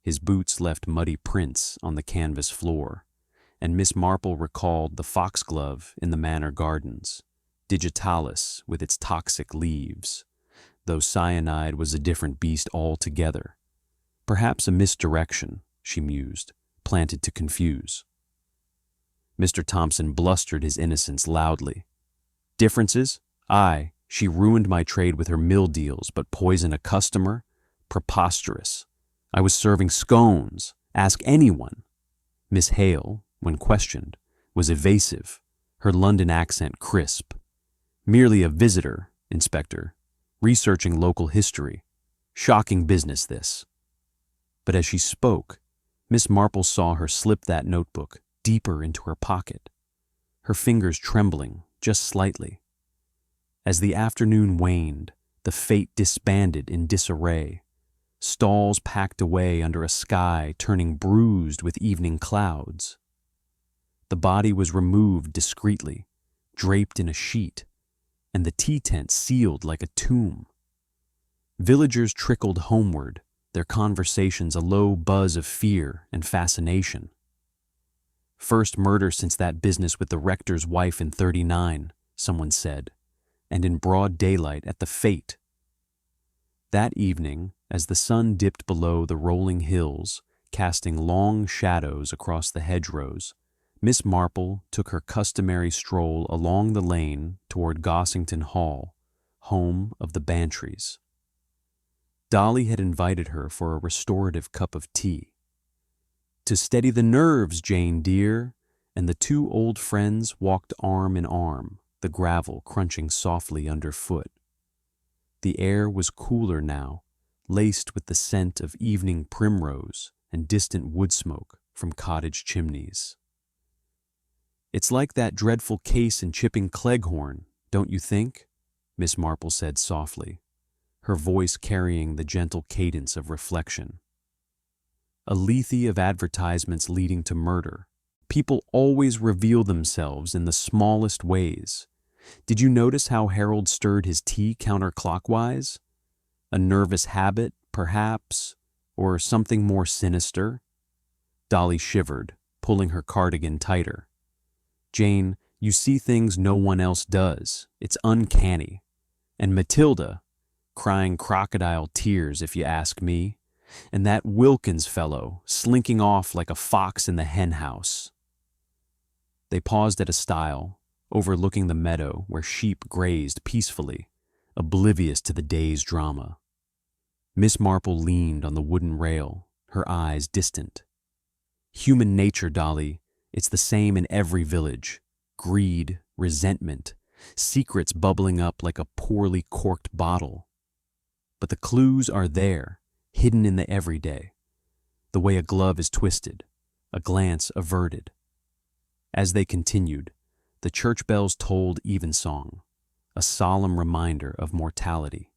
His boots left muddy prints on the canvas floor, and Miss Marple recalled the foxglove in the manor gardens, digitalis with its toxic leaves, though cyanide was a different beast altogether. Perhaps a misdirection, she mused, planted to confuse. Mr. Thompson blustered his innocence loudly. "Differences? Aye, she ruined my trade with her mill deals, but poison a customer? Preposterous. I was serving scones. Ask anyone." Miss Hale, when questioned, was evasive, her London accent crisp. "Merely a visitor, Inspector, researching local history. Shocking business, this." But as she spoke, Miss Marple saw her slip that notebook deeper into her pocket, her fingers trembling just slightly. As the afternoon waned, the fate disbanded in disarray, stalls packed away under a sky turning bruised with evening clouds. The body was removed discreetly, draped in a sheet, and the tea tent sealed like a tomb. Villagers trickled homeward, their conversations a low buzz of fear and fascination. "First murder since that business with the rector's wife in '39, someone said, and in broad daylight at the fete." That evening, as the sun dipped below the rolling hills, casting long shadows across the hedgerows, Miss Marple took her customary stroll along the lane toward Gossington Hall, home of the Bantrys. Dolly had invited her for a restorative cup of tea. "To steady the nerves, Jane dear," and the two old friends walked arm in arm, the gravel crunching softly underfoot. The air was cooler now, laced with the scent of evening primrose and distant wood smoke from cottage chimneys. "It's like that dreadful case in Chipping Cleghorn, don't you think?" Miss Marple said softly, her voice carrying the gentle cadence of reflection. "A lethe of advertisements leading to murder. People always reveal themselves in the smallest ways. Did you notice how Harold stirred his tea counterclockwise? A nervous habit, perhaps, or something more sinister?" Dolly shivered, pulling her cardigan tighter. "Jane, you see things no one else does. It's uncanny. And Matilda, crying crocodile tears if you ask me, and that Wilkins fellow slinking off like a fox in the hen house." They paused at a stile, overlooking the meadow where sheep grazed peacefully, oblivious to the day's drama. Miss Marple leaned on the wooden rail, her eyes distant. "Human nature, Dolly, it's the same in every village. Greed, resentment, secrets bubbling up like a poorly corked bottle. But the clues are there, hidden in the everyday, the way a glove is twisted, a glance averted." As they continued, the church bells tolled evensong, a solemn reminder of mortality.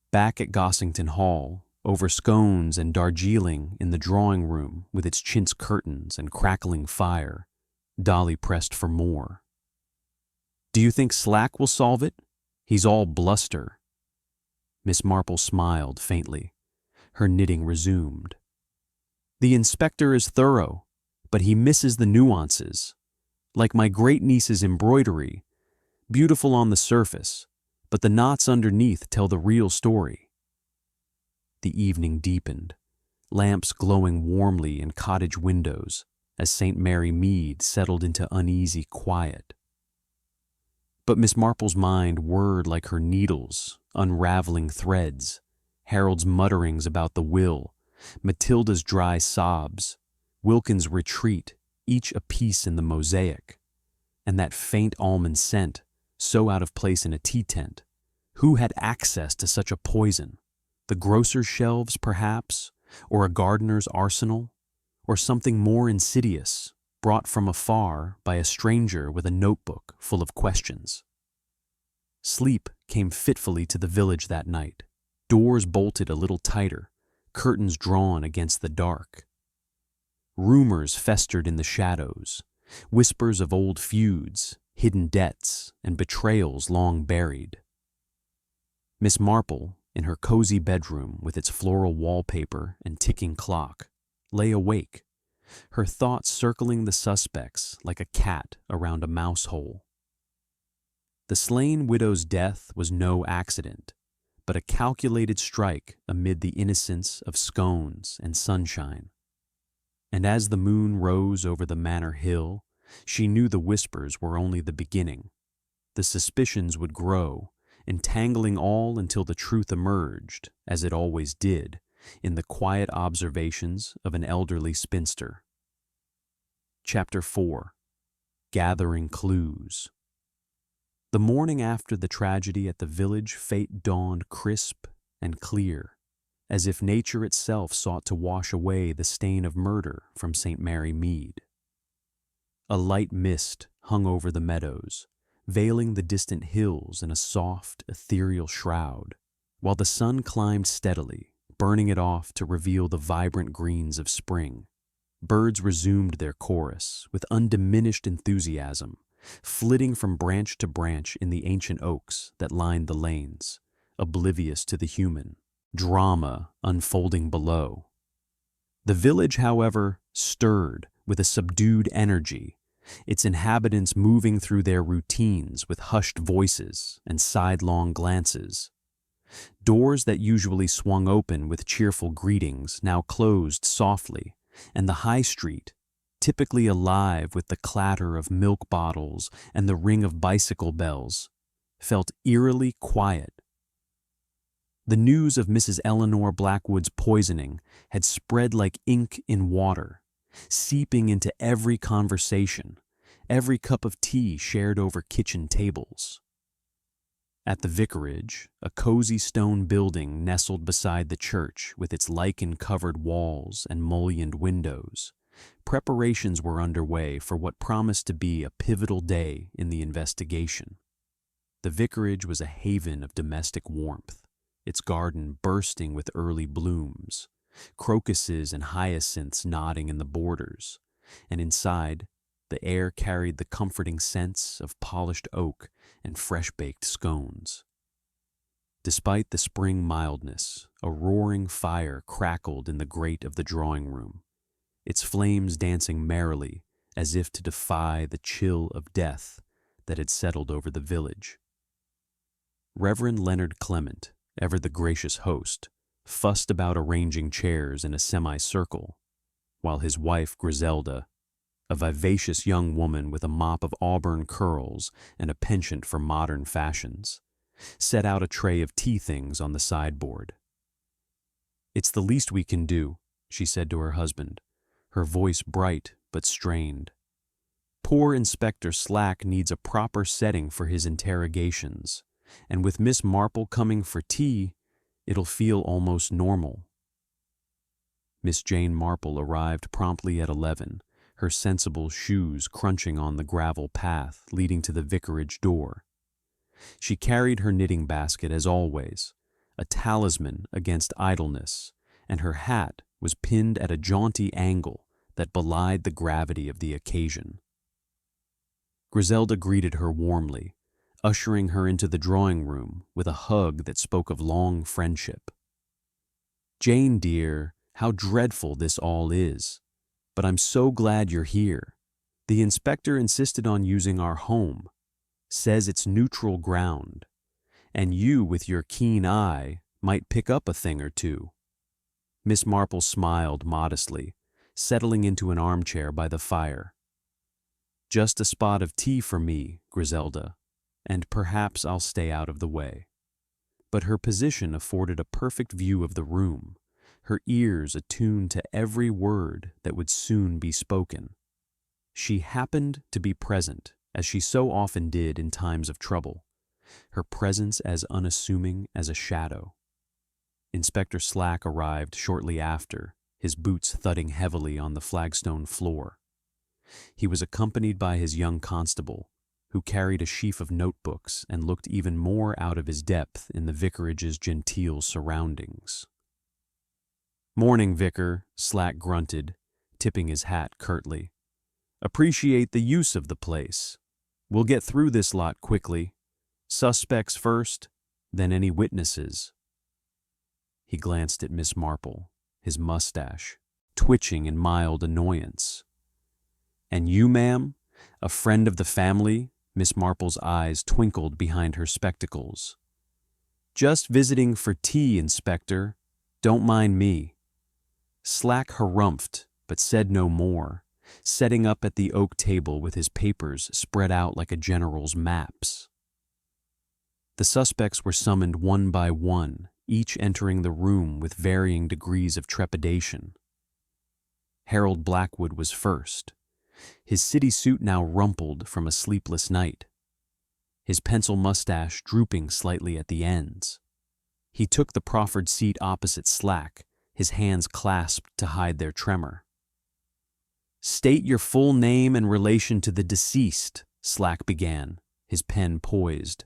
Back at Gossington Hall, over scones and Darjeeling in the drawing room with its chintz curtains and crackling fire, Dolly pressed for more. "Do you think Slack will solve it? He's all bluster." Miss Marple smiled faintly. Her knitting resumed. "The inspector is thorough, but he misses the nuances. Like my great-niece's embroidery, beautiful on the surface, but the knots underneath tell the real story." The evening deepened, lamps glowing warmly in cottage windows as St. Mary Mead settled into uneasy quiet. But Miss Marple's mind whirred like her needles, unraveling threads, Harold's mutterings about the will, Matilda's dry sobs, Wilkins' retreat, each a piece in the mosaic, and that faint almond scent, so out of place in a tea tent. Who had access to such a poison? The grocer's shelves, perhaps, or a gardener's arsenal, or something more insidious, brought from afar by a stranger with a notebook full of questions. Sleep came fitfully to the village that night, doors bolted a little tighter, curtains drawn against the dark. Rumors festered in the shadows, whispers of old feuds, hidden debts, and betrayals long buried. Miss Marple, in her cozy bedroom with its floral wallpaper and ticking clock, lay awake, her thoughts circling the suspects like a cat around a mouse hole. The slain widow's death was no accident, but a calculated strike amid the innocence of scones and sunshine. And as the moon rose over the manor hill, she knew the whispers were only the beginning. The suspicions would grow, entangling all until the truth emerged, as it always did, in the quiet observations of an elderly spinster. Chapter 4. Gathering Clues. The morning after the tragedy at the village fate dawned crisp and clear, as if nature itself sought to wash away the stain of murder from St. Mary Mead. A light mist hung over the meadows, veiling the distant hills in a soft, ethereal shroud, while the sun climbed steadily, burning it off to reveal the vibrant greens of spring. Birds resumed their chorus with undiminished enthusiasm, flitting from branch to branch in the ancient oaks that lined the lanes, oblivious to the human drama unfolding below. The village, however, stirred with a subdued energy, its inhabitants moving through their routines with hushed voices and sidelong glances. Doors that usually swung open with cheerful greetings now closed softly, and the high street, typically alive with the clatter of milk bottles and the ring of bicycle bells, felt eerily quiet. The news of Mrs. Eleanor Blackwood's poisoning had spread like ink in water, seeping into every conversation, every cup of tea shared over kitchen tables. At the vicarage, a cozy stone building nestled beside the church with its lichen-covered walls and mullioned windows, preparations were underway for what promised to be a pivotal day in the investigation. The vicarage was a haven of domestic warmth, its garden bursting with early blooms, crocuses and hyacinths nodding in the borders, and inside, the air carried the comforting scents of polished oak and fresh-baked scones. Despite the spring mildness, a roaring fire crackled in the grate of the drawing room, its flames dancing merrily as if to defy the chill of death that had settled over the village. Reverend Leonard Clement, ever the gracious host, fussed about arranging chairs in a semicircle, while his wife Griselda, a vivacious young woman with a mop of auburn curls and a penchant for modern fashions, set out a tray of tea things on the sideboard. "It's the least we can do," she said to her husband, her voice bright but strained. "Poor Inspector Slack needs a proper setting for his interrogations, and with Miss Marple coming for tea, it'll feel almost normal." Miss Jane Marple arrived promptly at 11, her sensible shoes crunching on the gravel path leading to the vicarage door. She carried her knitting basket as always, a talisman against idleness, and her hat was pinned at a jaunty angle that belied the gravity of the occasion. Griselda greeted her warmly, ushering her into the drawing room with a hug that spoke of long friendship. "Jane, dear, how dreadful this all is. But I'm so glad you're here. The inspector insisted on using our home, says it's neutral ground, and you, with your keen eye, might pick up a thing or two." Miss Marple smiled modestly, settling into an armchair by the fire. "Just a spot of tea for me, Griselda, and perhaps I'll stay out of the way." But her position afforded a perfect view of the room, her ears attuned to every word that would soon be spoken. She happened to be present, as she so often did in times of trouble, her presence as unassuming as a shadow. Inspector Slack arrived shortly after, his boots thudding heavily on the flagstone floor. He was accompanied by his young constable, who carried a sheaf of notebooks and looked even more out of his depth in the vicarage's genteel surroundings. "Morning, Vicar," Slack grunted, tipping his hat curtly. "Appreciate the use of the place. We'll get through this lot quickly. Suspects first, then any witnesses." He glanced at Miss Marple, his mustache twitching in mild annoyance. "And you, ma'am? A friend of the family?" Miss Marple's eyes twinkled behind her spectacles. "Just visiting for tea, Inspector. Don't mind me." Slack harumphed, but said no more, setting up at the oak table with his papers spread out like a general's maps. The suspects were summoned one by one, each entering the room with varying degrees of trepidation. Harold Blackwood was first, his city suit now rumpled from a sleepless night, his pencil mustache drooping slightly at the ends. He took the proffered seat opposite Slack, his hands clasped to hide their tremor. "State your full name and relation to the deceased," Slack began, his pen poised.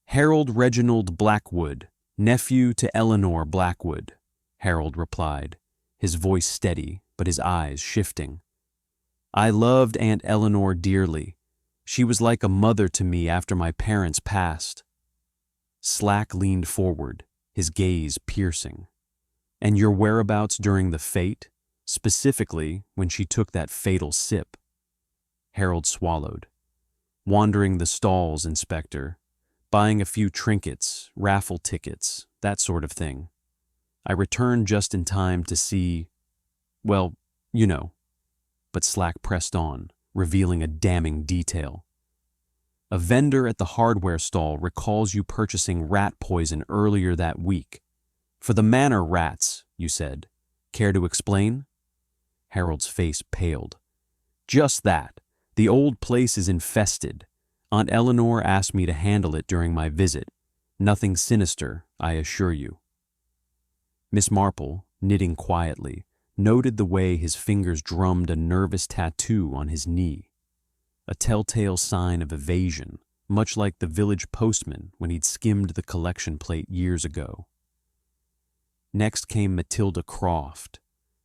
"Harold Reginald Blackwood, nephew to Eleanor Blackwood," Harold replied, his voice steady but his eyes shifting. "I loved Aunt Eleanor dearly. She was like a mother to me after my parents passed." Slack leaned forward, his gaze piercing. "And your whereabouts during the fete, specifically when she took that fatal sip?" Harold swallowed. "Wandering the stalls, Inspector, buying a few trinkets, raffle tickets, that sort of thing. I returned just in time to see, well, you know." But Slack pressed on, revealing a damning detail. "A vendor at the hardware stall recalls you purchasing rat poison earlier that week. For the manor rats, you said. Care to explain?" Harold's face paled. "Just that. The old place is infested. Aunt Eleanor asked me to handle it during my visit. Nothing sinister, I assure you." Miss Marple, knitting quietly, noted the way his fingers drummed a nervous tattoo on his knee, a telltale sign of evasion, much like the village postman when he'd skimmed the collection plate years ago. Next came Matilda Croft,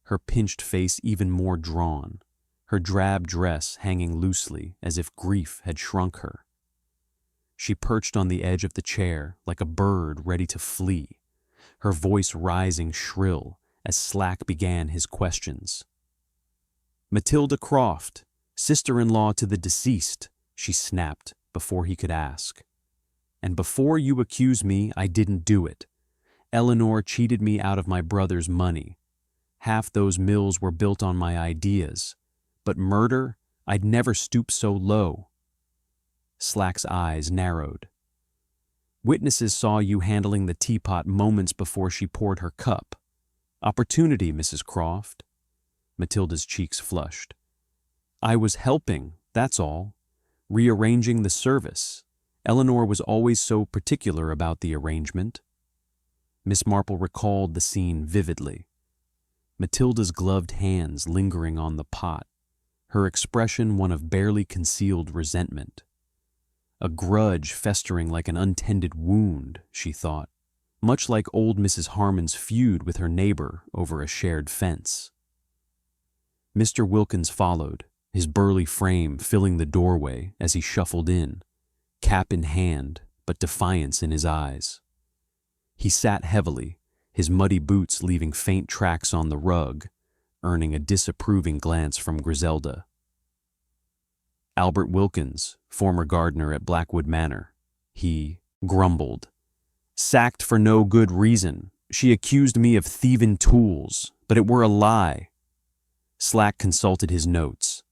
her pinched face even more drawn, her drab dress hanging loosely as if grief had shrunk her. She perched on the edge of the chair like a bird ready to flee, her voice rising shrill as Slack began his questions. "Matilda Croft, sister-in-law to the deceased," she snapped before he could ask. "And before you accuse me, I didn't do it. Eleanor cheated me out of my brother's money. Half those mills were built on my ideas. But murder, I'd never stoop so low." Slack's eyes narrowed. "Witnesses saw you handling the teapot moments before she poured her cup. Opportunity, Mrs. Croft." Matilda's cheeks flushed. "I was helping, that's all. Rearranging the service. Eleanor was always so particular about the arrangement." Miss Marple recalled the scene vividly. Matilda's gloved hands lingering on the pot, her expression one of barely concealed resentment. A grudge festering like an untended wound, she thought, much like old Mrs. Harmon's feud with her neighbor over a shared fence. Mr. Wilkins followed, his burly frame filling the doorway as he shuffled in, cap in hand, but defiance in his eyes. He sat heavily, his muddy boots leaving faint tracks on the rug, earning a disapproving glance from Griselda. "Albert Wilkins, former gardener at Blackwood Manor," he grumbled. "Sacked for no good reason. She accused me of thieving tools, but it were a lie." Slack consulted his notes.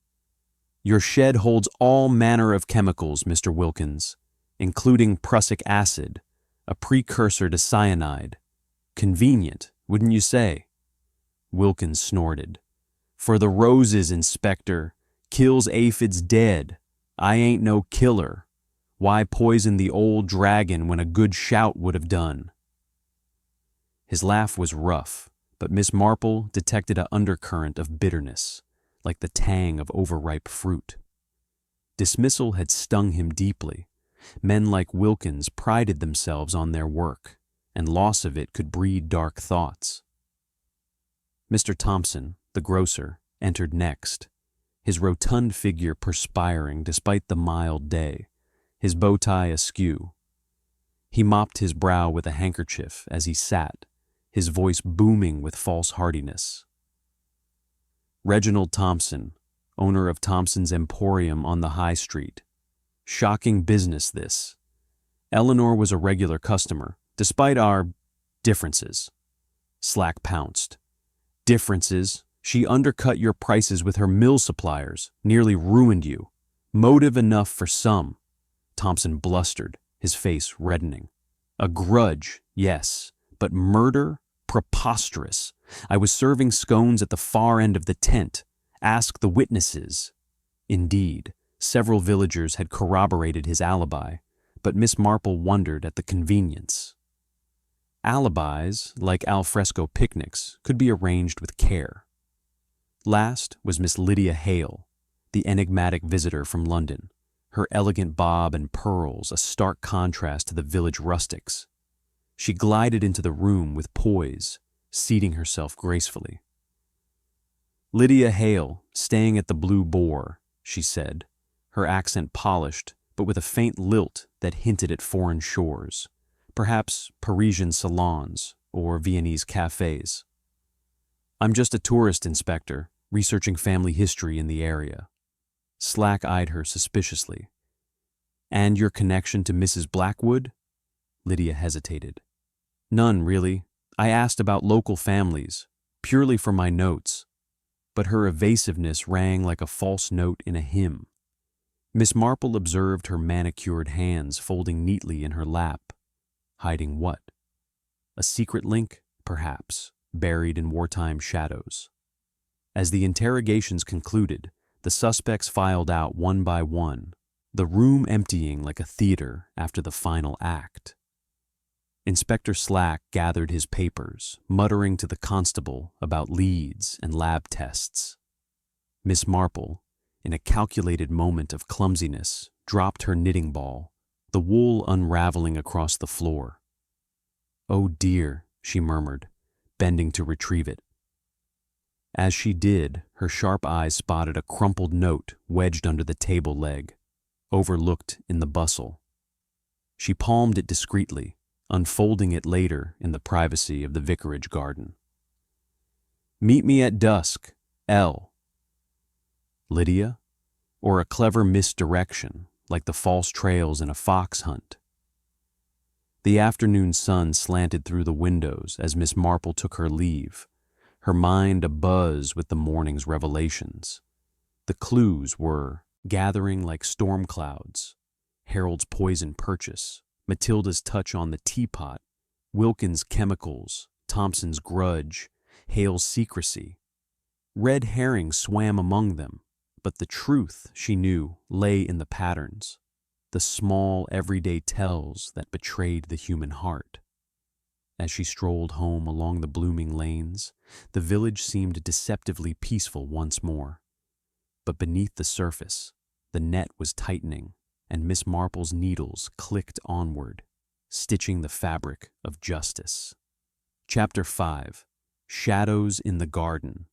"Your shed holds all manner of chemicals, Mr. Wilkins, including prussic acid, a precursor to cyanide. Convenient, wouldn't you say?" Wilkins snorted. "For the roses, Inspector. Kills aphids dead. I ain't no killer. Why poison the old dragon when a good shout would have done?" His laugh was rough, but Miss Marple detected an undercurrent of bitterness, like the tang of overripe fruit. Dismissal had stung him deeply. Men like Wilkins prided themselves on their work, and loss of it could breed dark thoughts. Mr. Thompson, the grocer, entered next, his rotund figure perspiring despite the mild day, his bow tie askew. He mopped his brow with a handkerchief as he sat, his voice booming with false heartiness. Reginald Thompson, owner of Thompson's Emporium on the High Street. Shocking business, this. Eleanor was a regular customer, despite our differences. Slack pounced. Differences? She undercut your prices with her mill suppliers, nearly ruined you. Motive enough for some. Thompson blustered, his face reddening. A grudge, yes, but murder? Preposterous. I was serving scones at the far end of the tent. Ask the witnesses. Indeed, several villagers had corroborated his alibi, but Miss Marple wondered at the convenience. Alibis, like alfresco picnics, could be arranged with care. Last was Miss Lydia Hale, the enigmatic visitor from London, her elegant bob and pearls a stark contrast to the village rustics. She glided into the room with poise, seating herself gracefully. Lydia Hale, staying at the Blue Boar, she said, her accent polished, but with a faint lilt that hinted at foreign shores, perhaps Parisian salons or Viennese cafes. I'm just a tourist, Inspector, researching family history in the area. Slack eyed her suspiciously. And your connection to Mrs. Blackwood? Lydia hesitated. None, really. I asked about local families, purely for my notes, but her evasiveness rang like a false note in a hymn. Miss Marple observed her manicured hands folding neatly in her lap. Hiding what? A secret link, perhaps, buried in wartime shadows. As the interrogations concluded, the suspects filed out one by one, the room emptying like a theater after the final act. Inspector Slack gathered his papers, muttering to the constable about leads and lab tests. Miss Marple, in a calculated moment of clumsiness, dropped her knitting ball, the wool unraveling across the floor. Oh dear, she murmured, bending to retrieve it. As she did, her sharp eyes spotted a crumpled note wedged under the table leg, overlooked in the bustle. She palmed it discreetly, unfolding it later in the privacy of the vicarage garden. Meet me at dusk, L. Lydia? Or a clever misdirection, like the false trails in a fox hunt? The afternoon sun slanted through the windows as Miss Marple took her leave, her mind abuzz with the morning's revelations. The clues were gathering like storm clouds: Harold's poison purchase, Matilda's touch on the teapot, Wilkins' chemicals, Thompson's grudge, Hale's secrecy. Red herrings swam among them, but the truth, she knew, lay in the patterns, the small everyday tells that betrayed the human heart. As she strolled home along the blooming lanes, the village seemed deceptively peaceful once more. But beneath the surface, the net was tightening, and Miss Marple's needles clicked onward, stitching the fabric of justice. Chapter 5. Shadows in the Garden.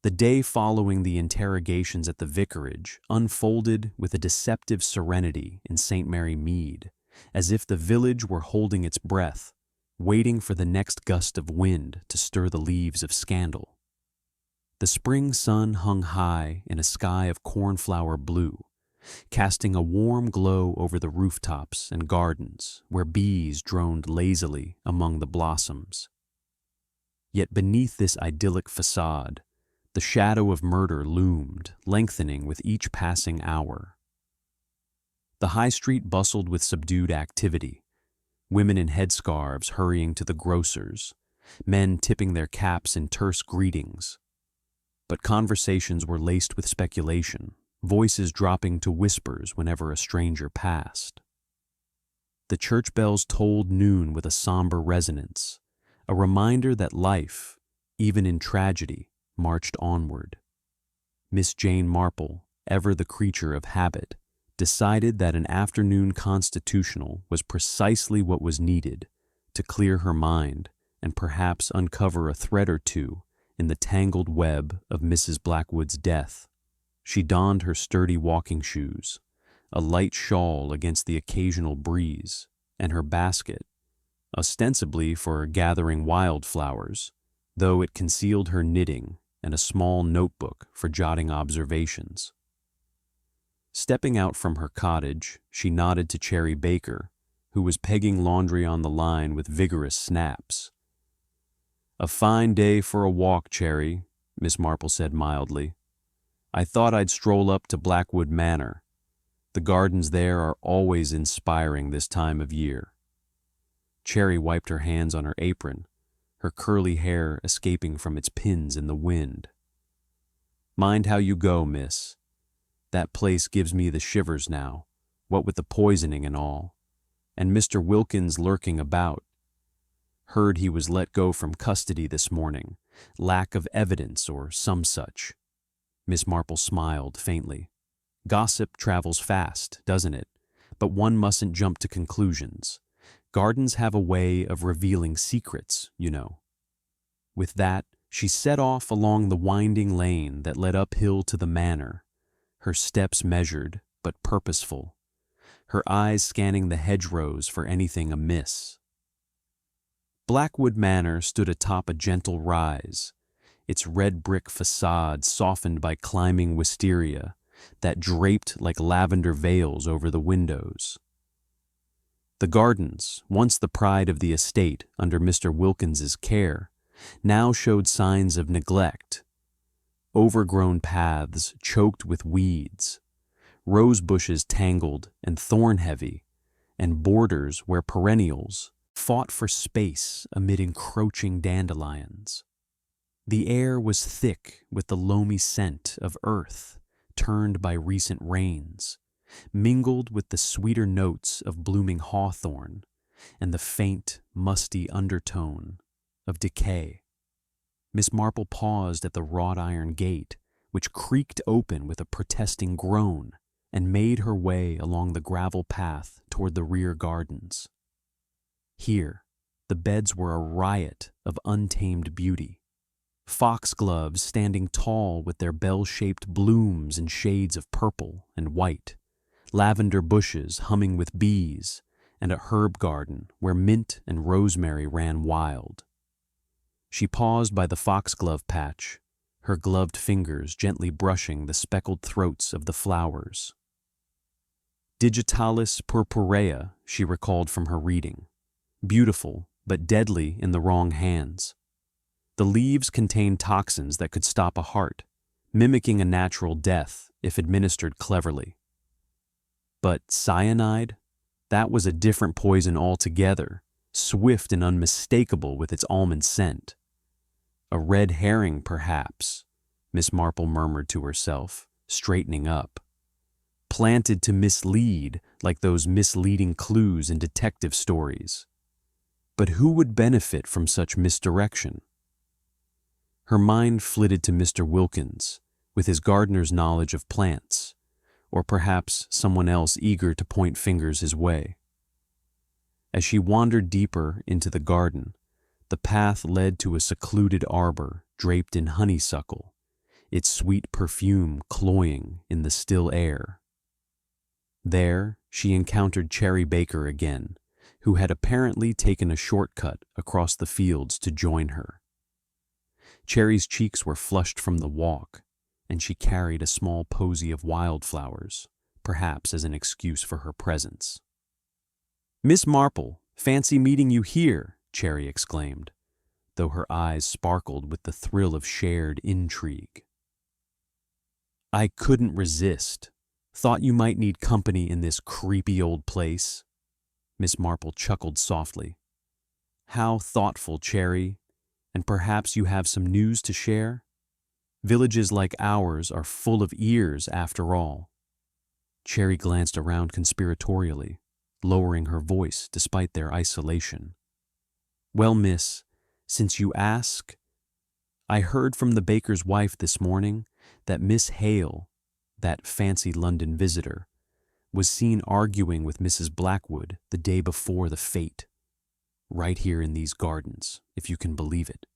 The day following the interrogations at the vicarage unfolded with a deceptive serenity in St. Mary Mead, as if the village were holding its breath, waiting for the next gust of wind to stir the leaves of scandal. The spring sun hung high in a sky of cornflower blue, casting a warm glow over the rooftops and gardens where bees droned lazily among the blossoms. Yet beneath this idyllic facade, the shadow of murder loomed, lengthening with each passing hour. The high street bustled with subdued activity, women in headscarves hurrying to the grocer's, men tipping their caps in terse greetings. But conversations were laced with speculation, voices dropping to whispers whenever a stranger passed. The church bells tolled noon with a somber resonance, a reminder that life, even in tragedy, marched onward. Miss Jane Marple, ever the creature of habit, decided that an afternoon constitutional was precisely what was needed to clear her mind and perhaps uncover a thread or two in the tangled web of Mrs. Blackwood's death. She donned her sturdy walking shoes, a light shawl against the occasional breeze, and her basket, ostensibly for gathering wildflowers, though it concealed her knitting and a small notebook for jotting observations. Stepping out from her cottage, she nodded to Cherry Baker, who was pegging laundry on the line with vigorous snaps. "A fine day for a walk, Cherry," Miss Marple said mildly. "I thought I'd stroll up to Blackwood Manor. The gardens there are always inspiring this time of year." Cherry wiped her hands on her apron, her curly hair escaping from its pins in the wind. "Mind how you go, miss. That place gives me the shivers now, what with the poisoning and all. And Mr. Wilkins lurking about. Heard he was let go from custody this morning, lack of evidence or some such." Miss Marple smiled faintly. "Gossip travels fast, doesn't it? But one mustn't jump to conclusions. Gardens have a way of revealing secrets, you know." With that, she set off along the winding lane that led uphill to the manor, her steps measured but purposeful, her eyes scanning the hedgerows for anything amiss. Blackwood Manor stood atop a gentle rise, its red brick facade softened by climbing wisteria that draped like lavender veils over the windows. The gardens, once the pride of the estate under Mr. Wilkins's care, now showed signs of neglect. Overgrown paths choked with weeds, rose bushes tangled and thorn-heavy, and borders where perennials fought for space amid encroaching dandelions. The air was thick with the loamy scent of earth turned by recent rains, mingled with the sweeter notes of blooming hawthorn and the faint, musty undertone of decay. Miss Marple paused at the wrought-iron gate, which creaked open with a protesting groan, and made her way along the gravel path toward the rear gardens. Here, the beds were a riot of untamed beauty. Foxgloves standing tall with their bell-shaped blooms in shades of purple and white, lavender bushes humming with bees, and a herb garden where mint and rosemary ran wild. She paused by the foxglove patch, her gloved fingers gently brushing the speckled throats of the flowers. Digitalis purpurea, she recalled from her reading. Beautiful, but deadly in the wrong hands. The leaves contained toxins that could stop a heart, mimicking a natural death if administered cleverly. But cyanide? That was a different poison altogether, swift and unmistakable with its almond scent. "A red herring, perhaps," Miss Marple murmured to herself, straightening up. "Planted to mislead, like those misleading clues in detective stories. But who would benefit from such misdirection?" Her mind flitted to Mr. Wilkins, with his gardener's knowledge of plants, or perhaps someone else eager to point fingers his way. As she wandered deeper into the garden, the path led to a secluded arbor draped in honeysuckle, its sweet perfume cloying in the still air. There, she encountered Cherry Baker again, who had apparently taken a shortcut across the fields to join her. Cherry's cheeks were flushed from the walk, and she carried a small posy of wildflowers, perhaps as an excuse for her presence. "Miss Marple, fancy meeting you here," Cherry exclaimed, though her eyes sparkled with the thrill of shared intrigue. "I couldn't resist. Thought you might need company in this creepy old place." Miss Marple chuckled softly. "How thoughtful, Cherry. And perhaps you have some news to share? Villages like ours are full of ears, after all." Cherry glanced around conspiratorially, lowering her voice despite their isolation. "Well, miss, since you ask, I heard from the baker's wife this morning that Miss Hale, that fancy London visitor, was seen arguing with Mrs. Blackwood the day before the fete. Right here in these gardens, if you can believe it.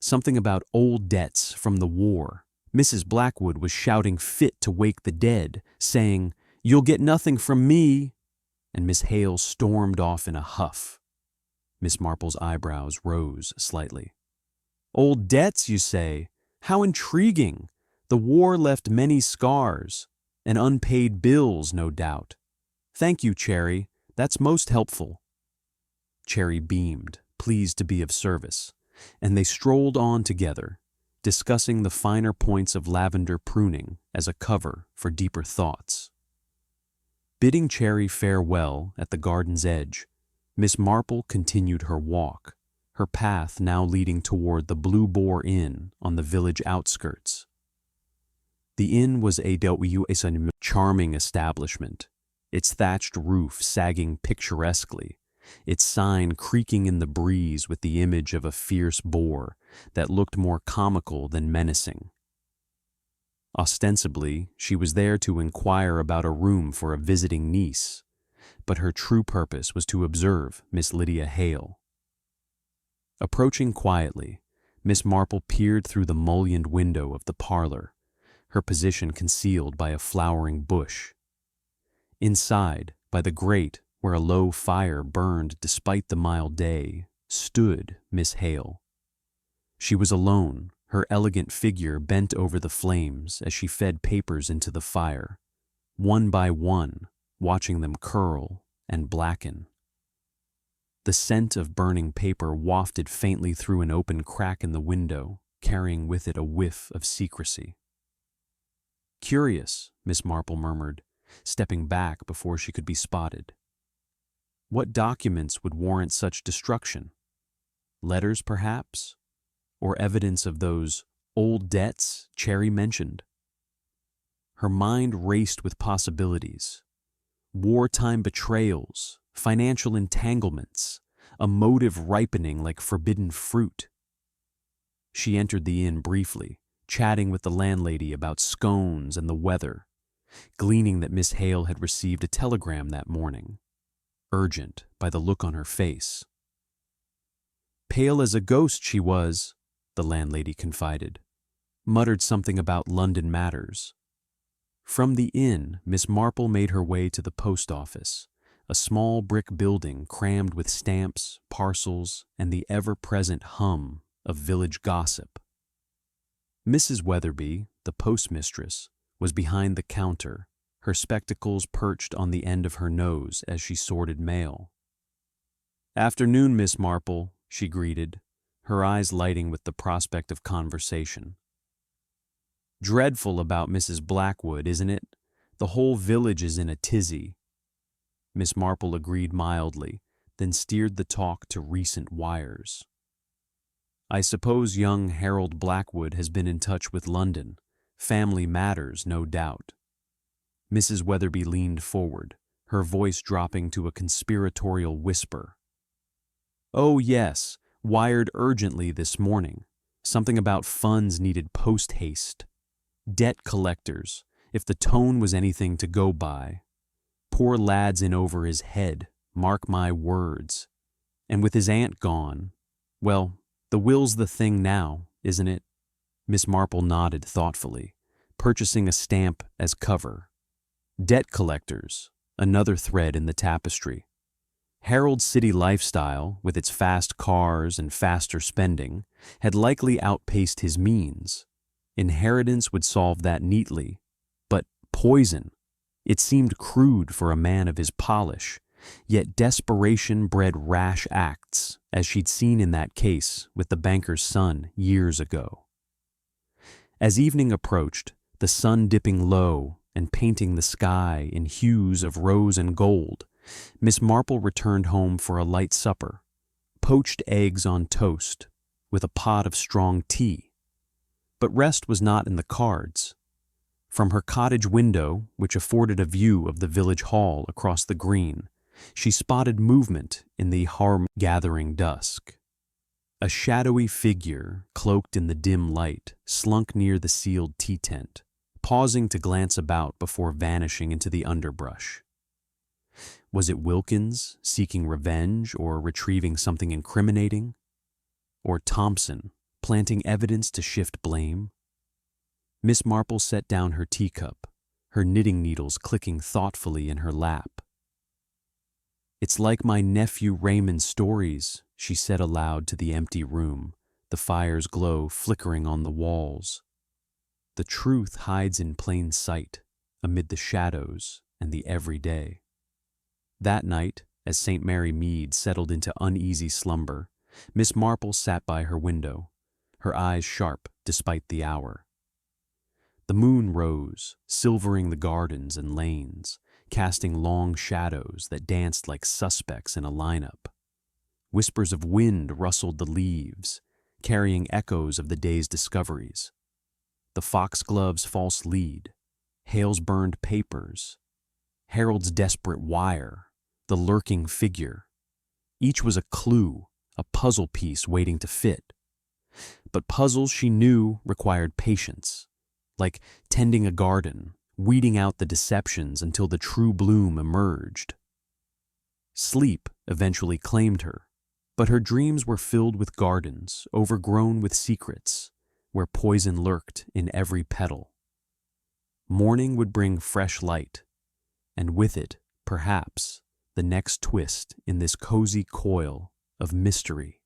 Something about old debts from the war, Mrs. Blackwood was shouting fit to wake the dead, saying, "You'll get nothing from me," and Miss Hale stormed off in a huff. Miss Marple's eyebrows rose slightly. "Old debts, you say? How intriguing! The war left many scars, and unpaid bills, no doubt. Thank you, Cherry. That's most helpful." Cherry beamed, pleased to be of service, and they strolled on together, discussing the finer points of lavender pruning as a cover for deeper thoughts. Bidding Cherry farewell at the garden's edge, Miss Marple continued her walk, her path now leading toward the Blue Boar Inn on the village outskirts. The inn was a charming establishment, its thatched roof sagging picturesquely, its sign creaking in the breeze with the image of a fierce boar that looked more comical than menacing. Ostensibly, she was there to inquire about a room for a visiting niece, but her true purpose was to observe Miss Lydia Hale. Approaching quietly, Miss Marple peered through the mullioned window of the parlor, her position concealed by a flowering bush. Inside, by the grate where a low fire burned despite the mild day, stood Miss Hale. She was alone, her elegant figure bent over the flames as she fed papers into the fire, one by one, watching them curl and blacken. The scent of burning paper wafted faintly through an open crack in the window, carrying with it a whiff of secrecy. "Curious," Miss Marple murmured, stepping back before she could be spotted. What documents would warrant such destruction? Letters, perhaps? Or evidence of those old debts Cherry mentioned? Her mind raced with possibilities. Wartime betrayals, financial entanglements, a motive ripening like forbidden fruit. She entered the inn briefly, chatting with the landlady about scones and the weather, gleaning that Miss Hale had received a telegram that morning, urgent by the look on her face. "Pale as a ghost she was," the landlady confided, muttered something about London matters. From the inn, Miss Marple made her way to the post office, a small brick building crammed with stamps, parcels, and the ever-present hum of village gossip. Mrs. Weatherby, the postmistress, was behind the counter, her spectacles perched on the end of her nose as she sorted mail. "Afternoon, Miss Marple," she greeted, her eyes lighting with the prospect of conversation. "Dreadful about Mrs. Blackwood, isn't it? The whole village is in a tizzy." Miss Marple agreed mildly, then steered the talk to recent wires. "I suppose young Harold Blackwood has been in touch with London. Family matters, no doubt." Mrs. Weatherby leaned forward, her voice dropping to a conspiratorial whisper. "Oh, yes, wired urgently this morning. Something about funds needed post-haste. Debt collectors, if the tone was anything to go by. Poor lad's in over his head, mark my words. And with his aunt gone, well, the will's the thing now, isn't it?" Miss Marple nodded thoughtfully, purchasing a stamp as cover. Debt collectors, another thread in the tapestry. Harold's city lifestyle, with its fast cars and faster spending, had likely outpaced his means. Inheritance would solve that neatly. But poison, it seemed crude for a man of his polish, yet desperation bred rash acts, as she'd seen in that case with the banker's son years ago. As evening approached, the sun dipping low and painting the sky in hues of rose and gold, Miss Marple returned home for a light supper, poached eggs on toast, with a pot of strong tea. But rest was not in the cards. From her cottage window, which afforded a view of the village hall across the green, she spotted movement in the Harrow gathering dusk. A shadowy figure, cloaked in the dim light, slunk near the sealed tea tent, pausing to glance about before vanishing into the underbrush. Was it Wilkins, seeking revenge or retrieving something incriminating? Or Thompson, planting evidence to shift blame? Miss Marple set down her teacup, her knitting needles clicking thoughtfully in her lap. "It's like my nephew Raymond's stories," she said aloud to the empty room, the fire's glow flickering on the walls. "The truth hides in plain sight, amid the shadows and the everyday." That night, as St. Mary Mead settled into uneasy slumber, Miss Marple sat by her window, her eyes sharp despite the hour. The moon rose, silvering the gardens and lanes, casting long shadows that danced like suspects in a lineup. Whispers of wind rustled the leaves, carrying echoes of the day's discoveries. The foxglove's false lead, Hale's burned papers, Harold's desperate wire, the lurking figure. Each was a clue, a puzzle piece waiting to fit. But puzzles, she knew, required patience, like tending a garden, weeding out the deceptions until the true bloom emerged. Sleep eventually claimed her, but her dreams were filled with gardens, overgrown with secrets, where poison lurked in every petal. Morning would bring fresh light, and with it, perhaps, the next twist in this cozy coil of mystery.